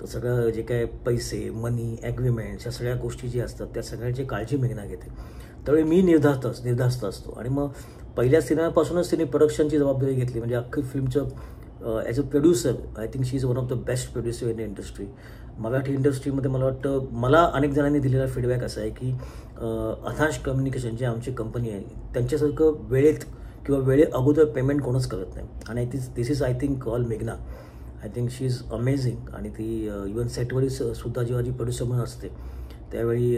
तर सगळं जे काय पैसे, मनी, ॲग्रीमेंट्स, या सगळ्या गोष्टी ज्या असतात त्या सगळ्याची काळजी मेघना घेते. त्यावेळी मी निर्धास्त असतो. आणि मग पहिल्या सिनेमापासूनच तिने प्रोडक्शनची जबाबदारी घेतली. म्हणजे अख्खी फिल्मचं as a producer, I think she is one of the best producer in the industry. Marathi इंडस्ट्रीमध्ये मला वाटतं, मला अनेक जणांनी दिलेला फीडबॅक असा आहे की अथांश कम्युनिकेशन जे आमची कंपनी आहे त्यांच्यासारखं वेळेत किंवा वेळे अगोदर पेमेंट कोणच करत नाही. आणि दिस इज आय थिंक ऑल मेघना. I think she is amazing. आणि ती इवन सेटवरही सुद्धा जेव्हा जी प्रोड्युसर म्हणून असते त्यावेळी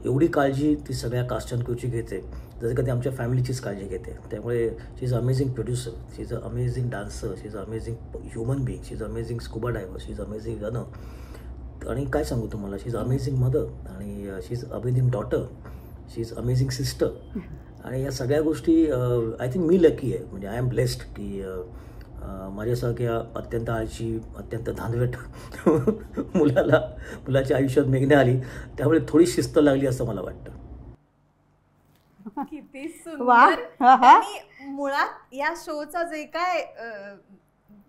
एवढी काळजी ती सगळ्या कास्ट अँड क्रूची घेते जसं कधी आमच्या फॅमिलीचीच काळजी घेते. त्यामुळे she is amazing producer, she is a amazing dancer, she is amazing human being, she is amazing scuba diver, she is amazing runner. आणि काय सांगू तुम्हाला, शी इज अमेझिंग मदर, आणि she is amazing daughter, she is amazing sister. आणि या सगळ्या गोष्टी आय थिंक मी लकी आहे. म्हणजे आय एम ब्लेस्ड की माझ्यासारख्या अत्यंत आळशी, अत्यंत धांदवट मुलाच्या आयुष्यात मेघना आली, त्यामुळे थोडी शिस्त लागली असं मला वाटतं.
किती सुंदर. आणि मुळात या शोचा जे काय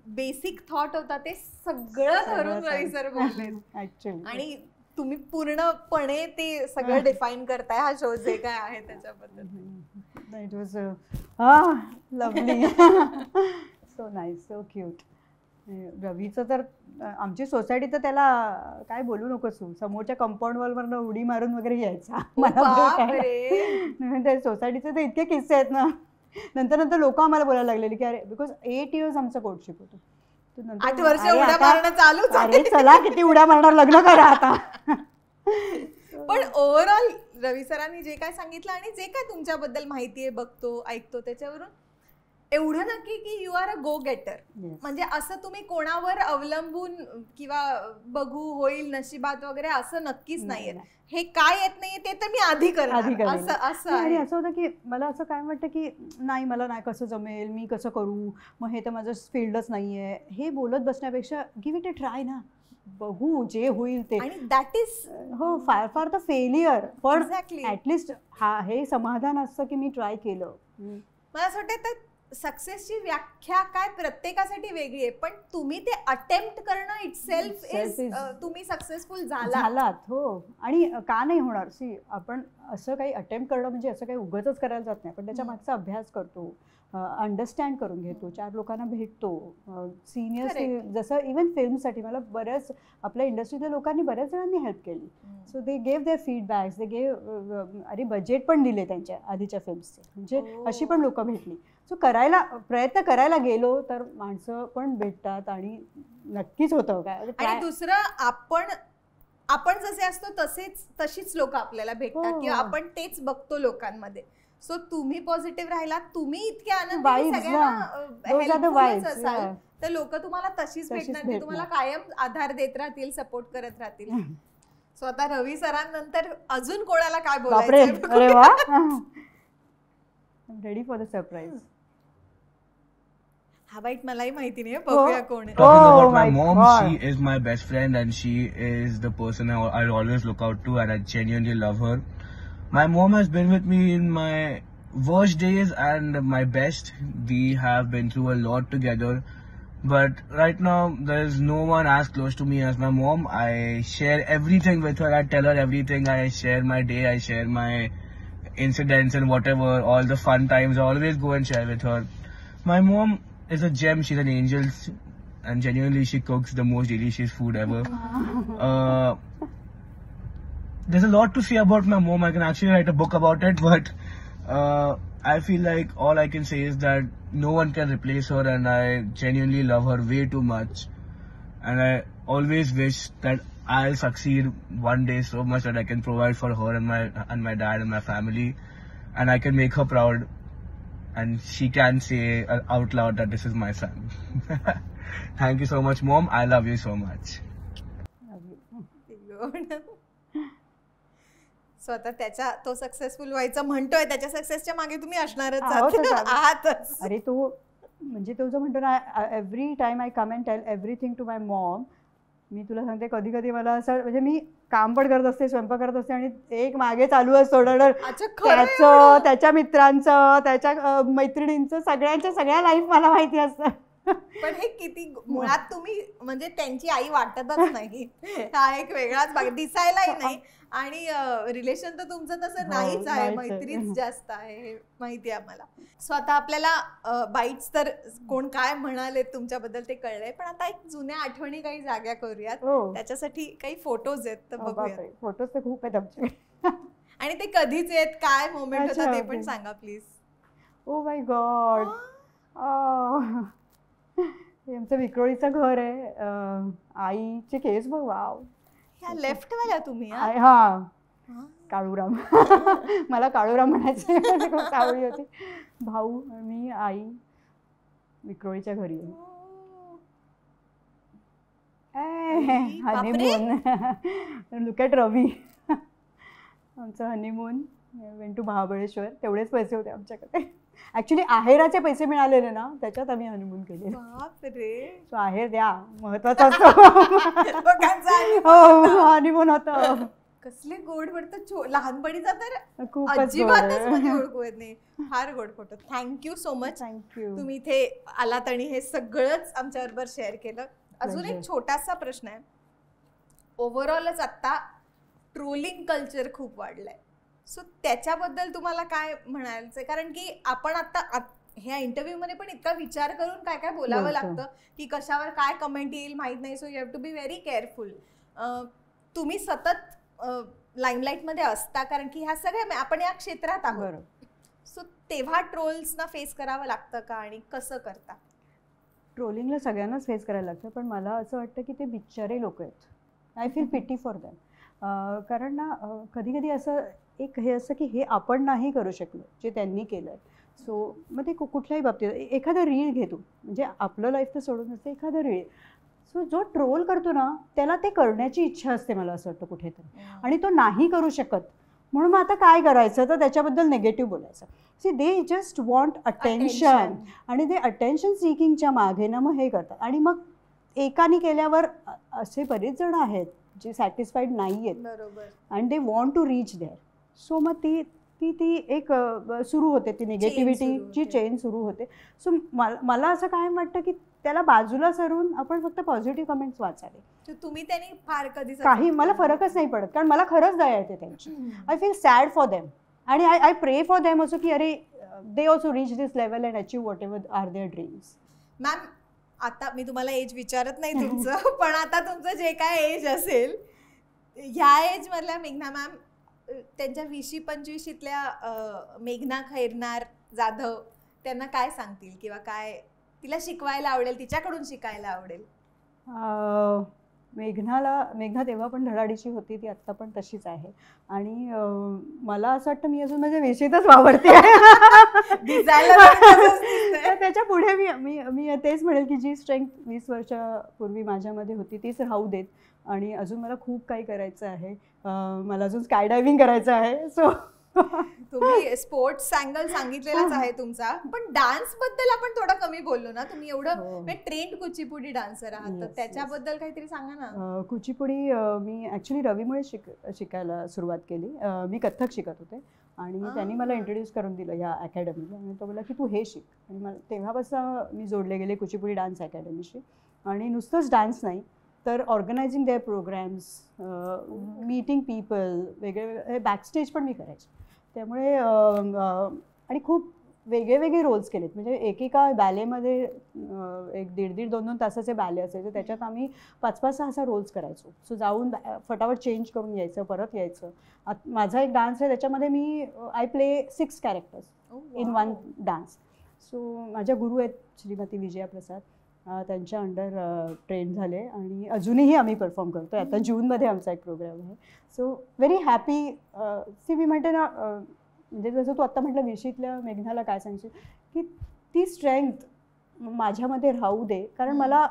बेसिक थॉट होता ते सगळं धरून रवी सर बोलले. आणि तुम्ही पूर्णपणे ते सगळं डिफाईन करताय हा शो जे काय आहे त्याच्याबद्दल.
It was lovely, so nice, so cute. रवीचं तर आमची सोसायटी तर त्याला काय बोलू नकोस, समोरच्या कंपाऊंड वॉलवरनं उडी मारून वगैरे यायचा. त्या सोसायटीचे तर इतके किस्से आहेत ना. नंतर लोक आम्हाला बोलायला लागलेली की अरे, बिकॉज 8 years आमचं कोर्टशिप होतं.
8 वर्ष उड्या मारणं चालूच.
अरे चला, किती उड्या मारणार, लग्न करा आता.
पण ओव्हरऑल रवी सरांनी जे काय सांगितलं आणि जे काय तुमच्याबद्दल माहिती आहे, बघतो ऐकतो, त्याच्यावरून एवढं नक्की की यू आर अ गो गेटर. म्हणजे असं तुम्ही कोणावर अवलंबून किंवा बघू होईल नशिबात वगैरे असं नक्कीच नाहीये. हे काय येत नाहीये ते तर मी आधी करणार असं.
आणि असं होतं की मला असं काय वाटतं की नाही, मला नाही कसं जमेल, मी कसं करू, मग हे तर माझं फील्डच नाहीये, हे बोलत बसण्यापेक्षा गिव्ह इट अ ट्राय ना, बघू जे होईल ते.
आणि दॅट इज
हो, फार द फेलियर, पण
एक्झॅक्टली
ऍटलिस्ट हे समाधान असतं की मी ट्राय केलं.
मला असं वाटतं सक्सेसची व्याख्या काय प्रत्येकासाठी वेगळी आहे, पण तुम्ही ते अटेम्प्ट करणं इटसेल्फ इज तुम्ही सक्सेसफुल झालात.
हो. आणि का नाही होणार, सी आपण असं काही अटेम्प्ट करणं म्हणजे असं काही उगाचच करायला जात नाही, पण त्याच्या मागचा अभ्यास करतो, अंडरस्टँड करून घेतो, 4 लोकांना भेटतो, सिनियर्स, जसं इवन फिल्मसाठी मला बऱ्याच आपल्या इंडस्ट्रीतल्या लोकांनी बऱ्याच जणांनी हेल्प केली. So they gave their feedbacks, they gave अरे बजेट पण दिले त्यांच्या आधीच्या फिल्म्सचे, म्हणजे अशी पण लोकं भेटली. सो प्रयत्न करायला गेलो तर माणसं पण भेटतात आणि नक्कीच होतं काय.
आणि दुसरं आपण जसे असतो तशीच लोक आपल्याला भेटतात किंवा आपण तेच बघतो लोकांमध्ये. सो तुम्ही पॉझिटिव्ह राहिला, तुम्ही इतके आनंदी असाल तर लोक तुम्हाला तशीच भेटणार, ते तुम्हाला कायम आधार देत राहतील, सपोर्ट करत राहतील. सो आता रवी सरांनंतर अजून कोणाला काय बोलायचं?
Ready for the surprise.
हा बाईट मलाही माहिती नाही, बघूया कोण आहे.
Talking about my mom, she is my best friend and she is the person I always look out to and I genuinely love her. My mom has been with me in my worst days and my best. We have been through a lot together. But right now, there is no one as close to me as my mom. I share everything with her. I tell her everything. I share my day. I share my incidents and whatever, all the fun times. I always go and share with her. My mom is a gem. She's an angel, and genuinely she cooks the most delicious food ever. There's a lot to say about my mom. I can actually write a book about it, but I feel like all I can say is that no one can replace her, and I genuinely love her way too much. And I always wish that I'll succeed one day so much that I can provide for her and my dad and my family, and I can make her proud. And she can say out loud that this is my son. Thank you so much, Mom. I love you so much.
So आता तो सक्सेसफुल व्हायचं म्हणतोय, त्याच्या सक्सेसच्या मागे तुम्ही असणारच आहातच.
अरे तो म्हणजे तो जो म्हणतो ना, every time I come and tell everything to my mom. मी तुला सांगते कधी कधी मला असं म्हणजे मी काम पण करत असते, स्वयंपाक करत असते आणि एक मागे चालू असतो त्याचं, त्याच्या मित्रांचं, त्याच्या मैत्रिणींचं, सगळ्या लाईफ मला माहिती असतं.
पण हे किती मुळात तुम्ही म्हणजे त्यांची आई वाटतच नाही, हा एक वेगळाच भाग, दिसायलाही नाही आणि रिलेशन तर तुमचं तसं नाहीच आहे, मैत्रीच जास्त आहे, हे माहिती आहे आम्हाला. सो आता आपल्याला बाईट्स तर कोण काय म्हणाले तुमच्याबद्दल ते कळलंय, पण आता एक जुन्या आठवणी काही जाग्या करूयात. त्याच्यासाठी काही फोटोज आहेत तर बघूया.
फोटोज तर खूप आहेत आमचे.
आणि ते कधीच आहेत, काय मोमेंट होता ते पण सांगा प्लीज.
ओ माय गॉड, हे आमचं विक्रोळीचं घर आहे. आईचे केस बघ, वाव.
लेफ्ट वाला तुम्ही?
हा, काळूराम. मला काळूराम म्हणायचे, खूप सावळी होती. भाऊ, मी, आई विक्रोळीच्या घरी आहे. हनीमून. लुक ॲट रवी. आमचं हनीमून वेंट टू महाबळेश्वर. तेवढेच पैसे होते आमच्याकडे. ऍक्च्युली आहेराचे पैसे मिळालेले ना, त्याच्यात आम्ही हनीमून केले. सो आहेर द्या, महत्वाचा असतो. हो, हनीमून होतं.
कसले गोड वाटतं, लहानपणीचा तर अजिबातच म्हणजे ओळखू येत नाही. फार गोड photo. Thank you so much.
Thank you,
तुम्ही इथे आलात आणि हे सगळंच आमच्याबरोबर शेअर केलं. अजून एक छोटासा प्रश्न आहे. ओव्हरऑलच आता ट्रोलिंग कल्चर खूप वाढलंय, सो त्याच्याबद्दल तुम्हाला काय म्हणायचं? कारण की आपण आता ह्या इंटरव्ह्यू मध्ये पण इतका विचार करून काय काय बोलावं लागतं की कशावर काय कमेंट येईल माहित नाही. So you have to be very careful. तुम्ही सतत लाईमलाईट मध्ये असता कारण की ह्या सगळ्या आपण या क्षेत्रात आहोत, सो तेव्हा ट्रोल्सना फेस करावं लागतं का आणि कसं करता?
ट्रोलिंगला सगळ्यांनाच फेस करायला लागतं, पण मला असं वाटतं की ते बिचारे लोक आहेत. I feel pity for them. कारण ना कधी कधी असं एक हे असं की हे आपण नाही करू शकलो जे त्यांनी केलं आहे. सो मग ते कुठल्याही बाबतीत एखादा रील घेतो, म्हणजे आपलं लाईफ तर सोडून असते, एखादं रील. सो जो ट्रोल करतो ना त्याला ते करण्याची इच्छा असते मला असं वाटतं कुठेतरी, आणि तो नाही करू शकत. म्हणून मग आता काय करायचं तर त्याच्याबद्दल निगेटिव्ह बोलायचं. See they just want attention, आणि ते अटेन्शन सिकिंगच्या मागे ना मग हे करतात. आणि मग एकाने केल्यावर असे बरेच जण आहेत जे सॅटिस्फाईड नाही आहेत,
बरोबर,
and they want to reach there. So मग ती एक सुरू होते, ती निगेटिव्हिटीची चेन सुरू होते. सो मला असं काय वाटतं की त्याला बाजूला सरून आपण फक्त पॉझिटिव्ह कमेंट्स वाचावे.
तुम्ही त्यांनी फार कधी
काही मला फरकच नाही पडत, कारण मला खरंच दया येते त्यांची. I feel sad for them आणि I pray for them also की अरे they also reach this level and achieve whatever are their dreams.
Ma'am आता मी तुम्हाला एज विचारत नाही तुमचं, पण आता तुमचं जे काय एज असेल ह्या एज मधल्या मेघना मॅम त्यांच्या 20-25 मेघना खैरनार जाधव त्यांना काय सांगतील किंवा काय तिला शिकवायला आवडेल, तिच्याकडून शिकायला आवडेल?
मेघना तेव्हा पण धडाडीची होती, ती आत्ता पण तशीच आहे. आणि मला असं वाटतं मी अजून माझ्या विषयीतच वावरते त्याच्या पुढे मी तेच म्हणेल की जी स्ट्रेंथ 20 वर्षापूर्वी माझ्यामध्ये होती तीच राहू देत. आणि अजून मला खूप काही करायचं आहे. मला अजून स्काय डायव्हिंग करायचं आहे. सो
तुम्ही स्पोर्ट्स अँगल सांगितलेलाच आहे तुमचा, पण डान्स बद्दल आपण थोडं कमी बोललो ना. तुम्ही एवढं ट्रेंड कुचिपुडी डान्सर आहात, तर त्याच्याबद्दल काहीतरी सांगा ना.
कुचिपुडी मी ॲक्च्युली रवीमुळे शिकायला सुरुवात केली. मी कथ्थक शिकत होते आणि त्यांनी मला इंट्रोड्यूस करून दिलं ह्या अकॅडमीला. आणि तो बोलला की तू हे शिक. आणि मला तेव्हापासून मी जोडले गेले कुचिपुडी डान्स अकॅडमीशी. आणि नुसतंच डान्स नाही तर organising their programmes, meeting people, वेगळे बॅकस्टेज पण मी करायचे. त्यामुळे आणि खूप वेगळे रोल्स केलेत. म्हणजे एकेका बॅलेमध्ये 1.5-2 तासाचे बॅले असायचे, त्याच्यात आम्ही 5-6 रोल्स करायचो. सो जाऊन फटाफट चेंज करून यायचं, परत यायचं. माझा एक डान्स आहे त्याच्यामध्ये मी I play 6 characters in 1 dance. So माझ्या गुरु आहेत श्रीमती विजया प्रसाद, त्यांच्या अंडर ट्रेन झाले आणि अजूनही आम्ही परफॉर्म करतो. आता जूनमध्ये आमचा एक प्रोग्राम आहे. So very happy. मी म्हणते ना, म्हणजे जसं तू आत्ता म्हटलं विषयीतल्या मेघनाला काय सांगशील की ती स्ट्रेंथ माझ्यामध्ये राहू दे, कारण मला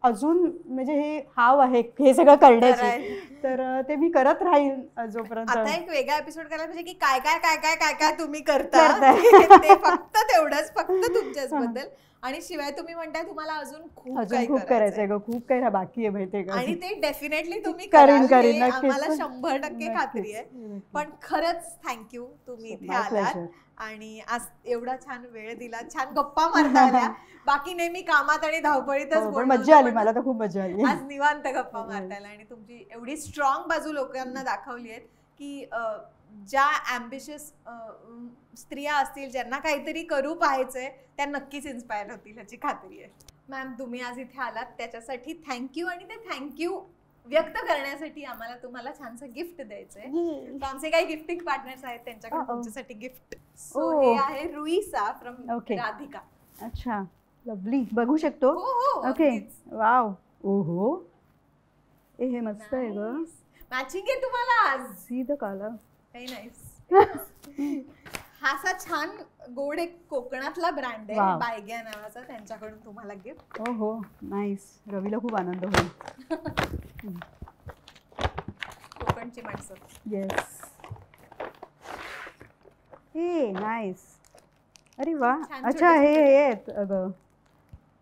अजून म्हणजे हे हाव आहे हे सगळं करण्याची, तर ते मी करत राहील जोपर्यंत.
आता एक वेगळा एपिसोड करायला पाहिजे की काय काय काय काय काय काय तुम्ही करता ते फक्त तेवढंच, फक्त तुमच्याच बद्दल. आणि शिवाय तुम्ही म्हणताय तुम्हाला अजून खूप
करायचंय ग, खूप काही बाकी आहे माहितीये का.
आणि ते डेफिनेटली तुम्ही
करीन
आम्हाला 100% खात्री आहे. पण खरंच थँक्यू, तुम्ही इथे आलात आणि आज एवढा छान वेळ दिला, छान गप्पा मारता आल्या. बाकी नेहमी कामात आणि धावपळीतच
मजा आली, मला तर खूप मजा आली.
आज निवांत गप्पा मारता आल्या आणि तुमची एवढी स्ट्रॉंग बाजू लोकांना दाखवली आहे की ज्या ॲम्बिशियस स्त्रिया असतील, ज्यांना काहीतरी करू पाहायचंय, त्या नक्कीच इन्स्पायर होतील ह्याची खात्री आहे. मॅम तुम्ही आज इथे आलात त्याच्यासाठी थँक्यू. आणि ते थँक्यू व्यक्त करण्यासाठी आम्हाला तुम्हाला छानसं गिफ्ट द्यायचंय. आमचे काही गिफ्टिंग पार्टनर्स आहेत, त्यांच्याकडे तुमच्यासाठी गिफ्ट. सो हे आहे रुईसा फ्रॉम राधिका.
अच्छा, लवली. बघू शकतो? Okay, wow. ओहो, हे मस्त आहे ग.
मॅचिंग आहे तुम्हाला आज.
See the colour.
Very nice. हा असा छान गोड एक कोकणातला ब्रँड आहे बायग्या नावाचा, त्यांच्याकडून तुम्हाला गिफ्ट.
हो हो, नाईस. रवीला खूप आनंद होईल.
कोकणची माणसं.
येस. हे नाईस. अरे वा. अच्छा, हे आहेत अगं.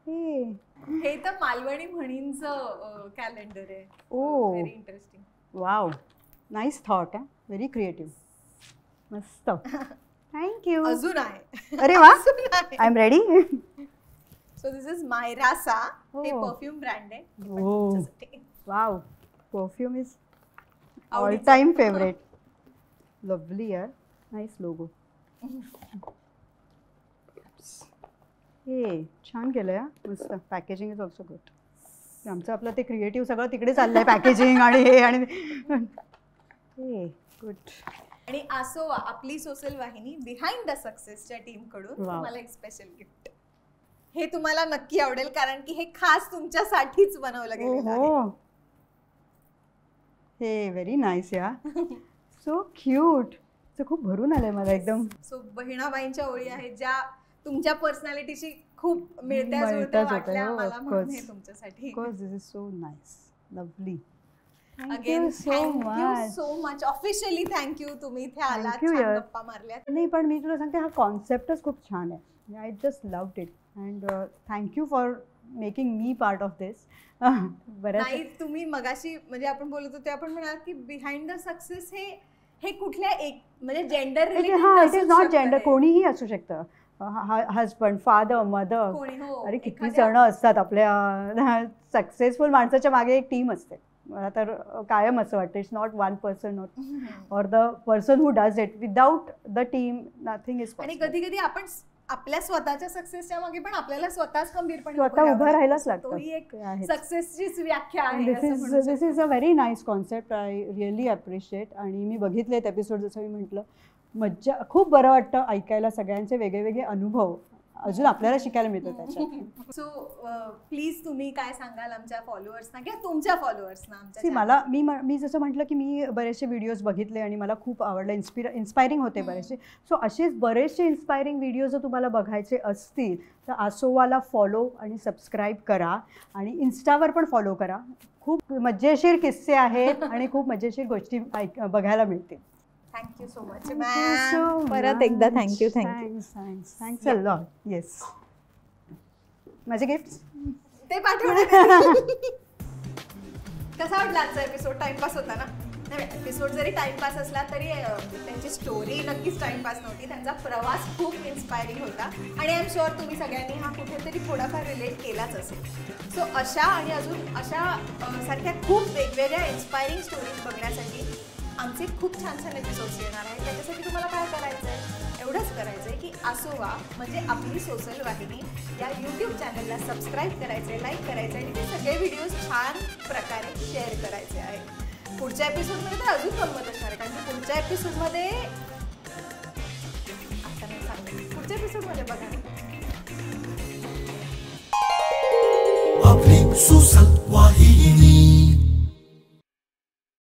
हे तर मालवणी म्हणींचं कॅलेंडर आहे.
Oh,
very interesting.
Wow, nice thought. आहे, व्हेरी क्रिएटिव्ह. मस्त. थँक्यू.
अजून आहे.
अरे वा, I am ready.
So this is Myrasa. हे परफ्यूम ब्रँड आहे.
Wow, perfume is all time favourite. Lovely यार, नाईस लोगो. हे छान केलंय. मस्त. Packaging is also good. आमचं आपलं ते क्रिएटिव्ह सगळं तिकडे चाललंय, पॅकेजिंग आणि हे आणि हे गुड.
आणि असो आपली सोशल वाहिनी बिहाइंड द सक्सेसच्या टीम कडून तुम्हाला एक स्पेशल गिफ्ट. हे तुम्हाला नक्की आवडेल, कारण की हे खास तुमच्यासाठीच बनवलं गेलेलं आहे.
हे व्हेरी नाईस या. So cute. खूप भरून आलंय मला एकदम.
सो बहिणाबाईंच्या ओळी आहेत ज्या तुमच्या पर्सनॅलिटीशी खूप मिळत्या जुळत्या वाटल्या मला, म्हणून हे तुमच्यासाठी.
This is so nice. Lovely.
Again thank you so much. Officially thank you, तुम्ही इथे आलात, छान गप्पा मारल्यात.
नाही, पण मी तुला सांगते हा कॉन्सेप्टच खूप छान आहे. I just loved it and thank you for making me part of this.
नाही, तुम्ही मगाशी म्हणजे आपण बोलत होते, आपण म्हणाल की बिहाइंड द सक्सेस हे हे कुठल्या एक म्हणजे जेंडर
हा, इट इज नॉट जेंडर, कोणीही असू शकतं. हजबंड, फादर, मदर, अरे किती जण असतात आपल्या सक्सेसफुल माणसाच्या मागे एक टीम असते. मला तर कायम असं वाटतं, it's not one person or the person who does it. Without the team nothing is possible.
आणि कधी कधी आपण आपल्या स्वतःच्या सक्सेसच्या मागे पण आपल्याला स्वतःच खंबीरपणे
स्वतः उभं राहायलाच लागतं.
तोही एक सक्सेसचीच व्याख्या आहे.
This is a very nice concept. I really appreciate. आणि मी बघितलेत एपिसोड, जसं मी म्हटलं, मज्जा, खूप बरं वाटतं ऐकायला सगळ्यांचे वेगळे वेगळे अनुभव. अजून आपल्याला शिकायला मिळतं त्याच्यात.
सो प्लीज तुम्ही काय सांगाल आमच्या फॉलोअर्सना किंवा तुमच्या फॉलोअर्सना?
सी, मी जसं म्हटलं की मी बरेचसे व्हिडिओज बघितले आणि मला खूप आवडलं, इन्स्पायरिंग होते बरेचसे. सो असेच बरेचसे इन्स्पायरिंग व्हिडिओ जर तुम्हाला बघायचे असतील तर आसोवाला फॉलो आणि सबस्क्राईब करा. आणि इन्स्टावर पण फॉलो करा. खूप मजेशीर किस्से आहेत आणि खूप मजेशीर गोष्टी बघायला मिळतील.
Thank you so much ma'am. परत एकदा thank you.
Thanks a lot. Yes, माझे गिफ्ट्स
ते पाठवणार. कसा वाटला आजचा एपिसोड? टाइमपास होता ना? नाही, एपिसोड जरी टाइमपास असला तरी त्यांची स्टोरी नक्कीच टाइमपास नव्हती. त्यांचा प्रवास खूप इन्स्पायरिंग होता आणि आय एम शुअर तुम्ही सगळ्यांनी हा कुठेतरी थोडाफार रिलेट केलाच असेल. सो अशा आणि अजून अशा सारख्या खूप वेगवेगळ्या इन्स्पायरिंग स्टोरीज बघण्यासाठी आमचे खूप छान छान एपिसोड्स येणार आहेत. त्याच्यासाठी तुम्हाला काय करायचं आहे? एवढंच करायचं आहे की आसोवा म्हणजे आपली सोशल वाहिनी या यूट्यूब चॅनलला सबस्क्राईब करायचं आहे, लाईक करायचं आहे आणि ते सगळे व्हिडिओज छान प्रकारे शेअर करायचे आहे. पुढच्या एपिसोडमध्ये तर अजून गंमत असणार आहे, कारण की पुढच्या एपिसोडमध्ये आता नाही सांगते, पुढच्या एपिसोडमध्ये बघा
आपली सोशल वाहिनी.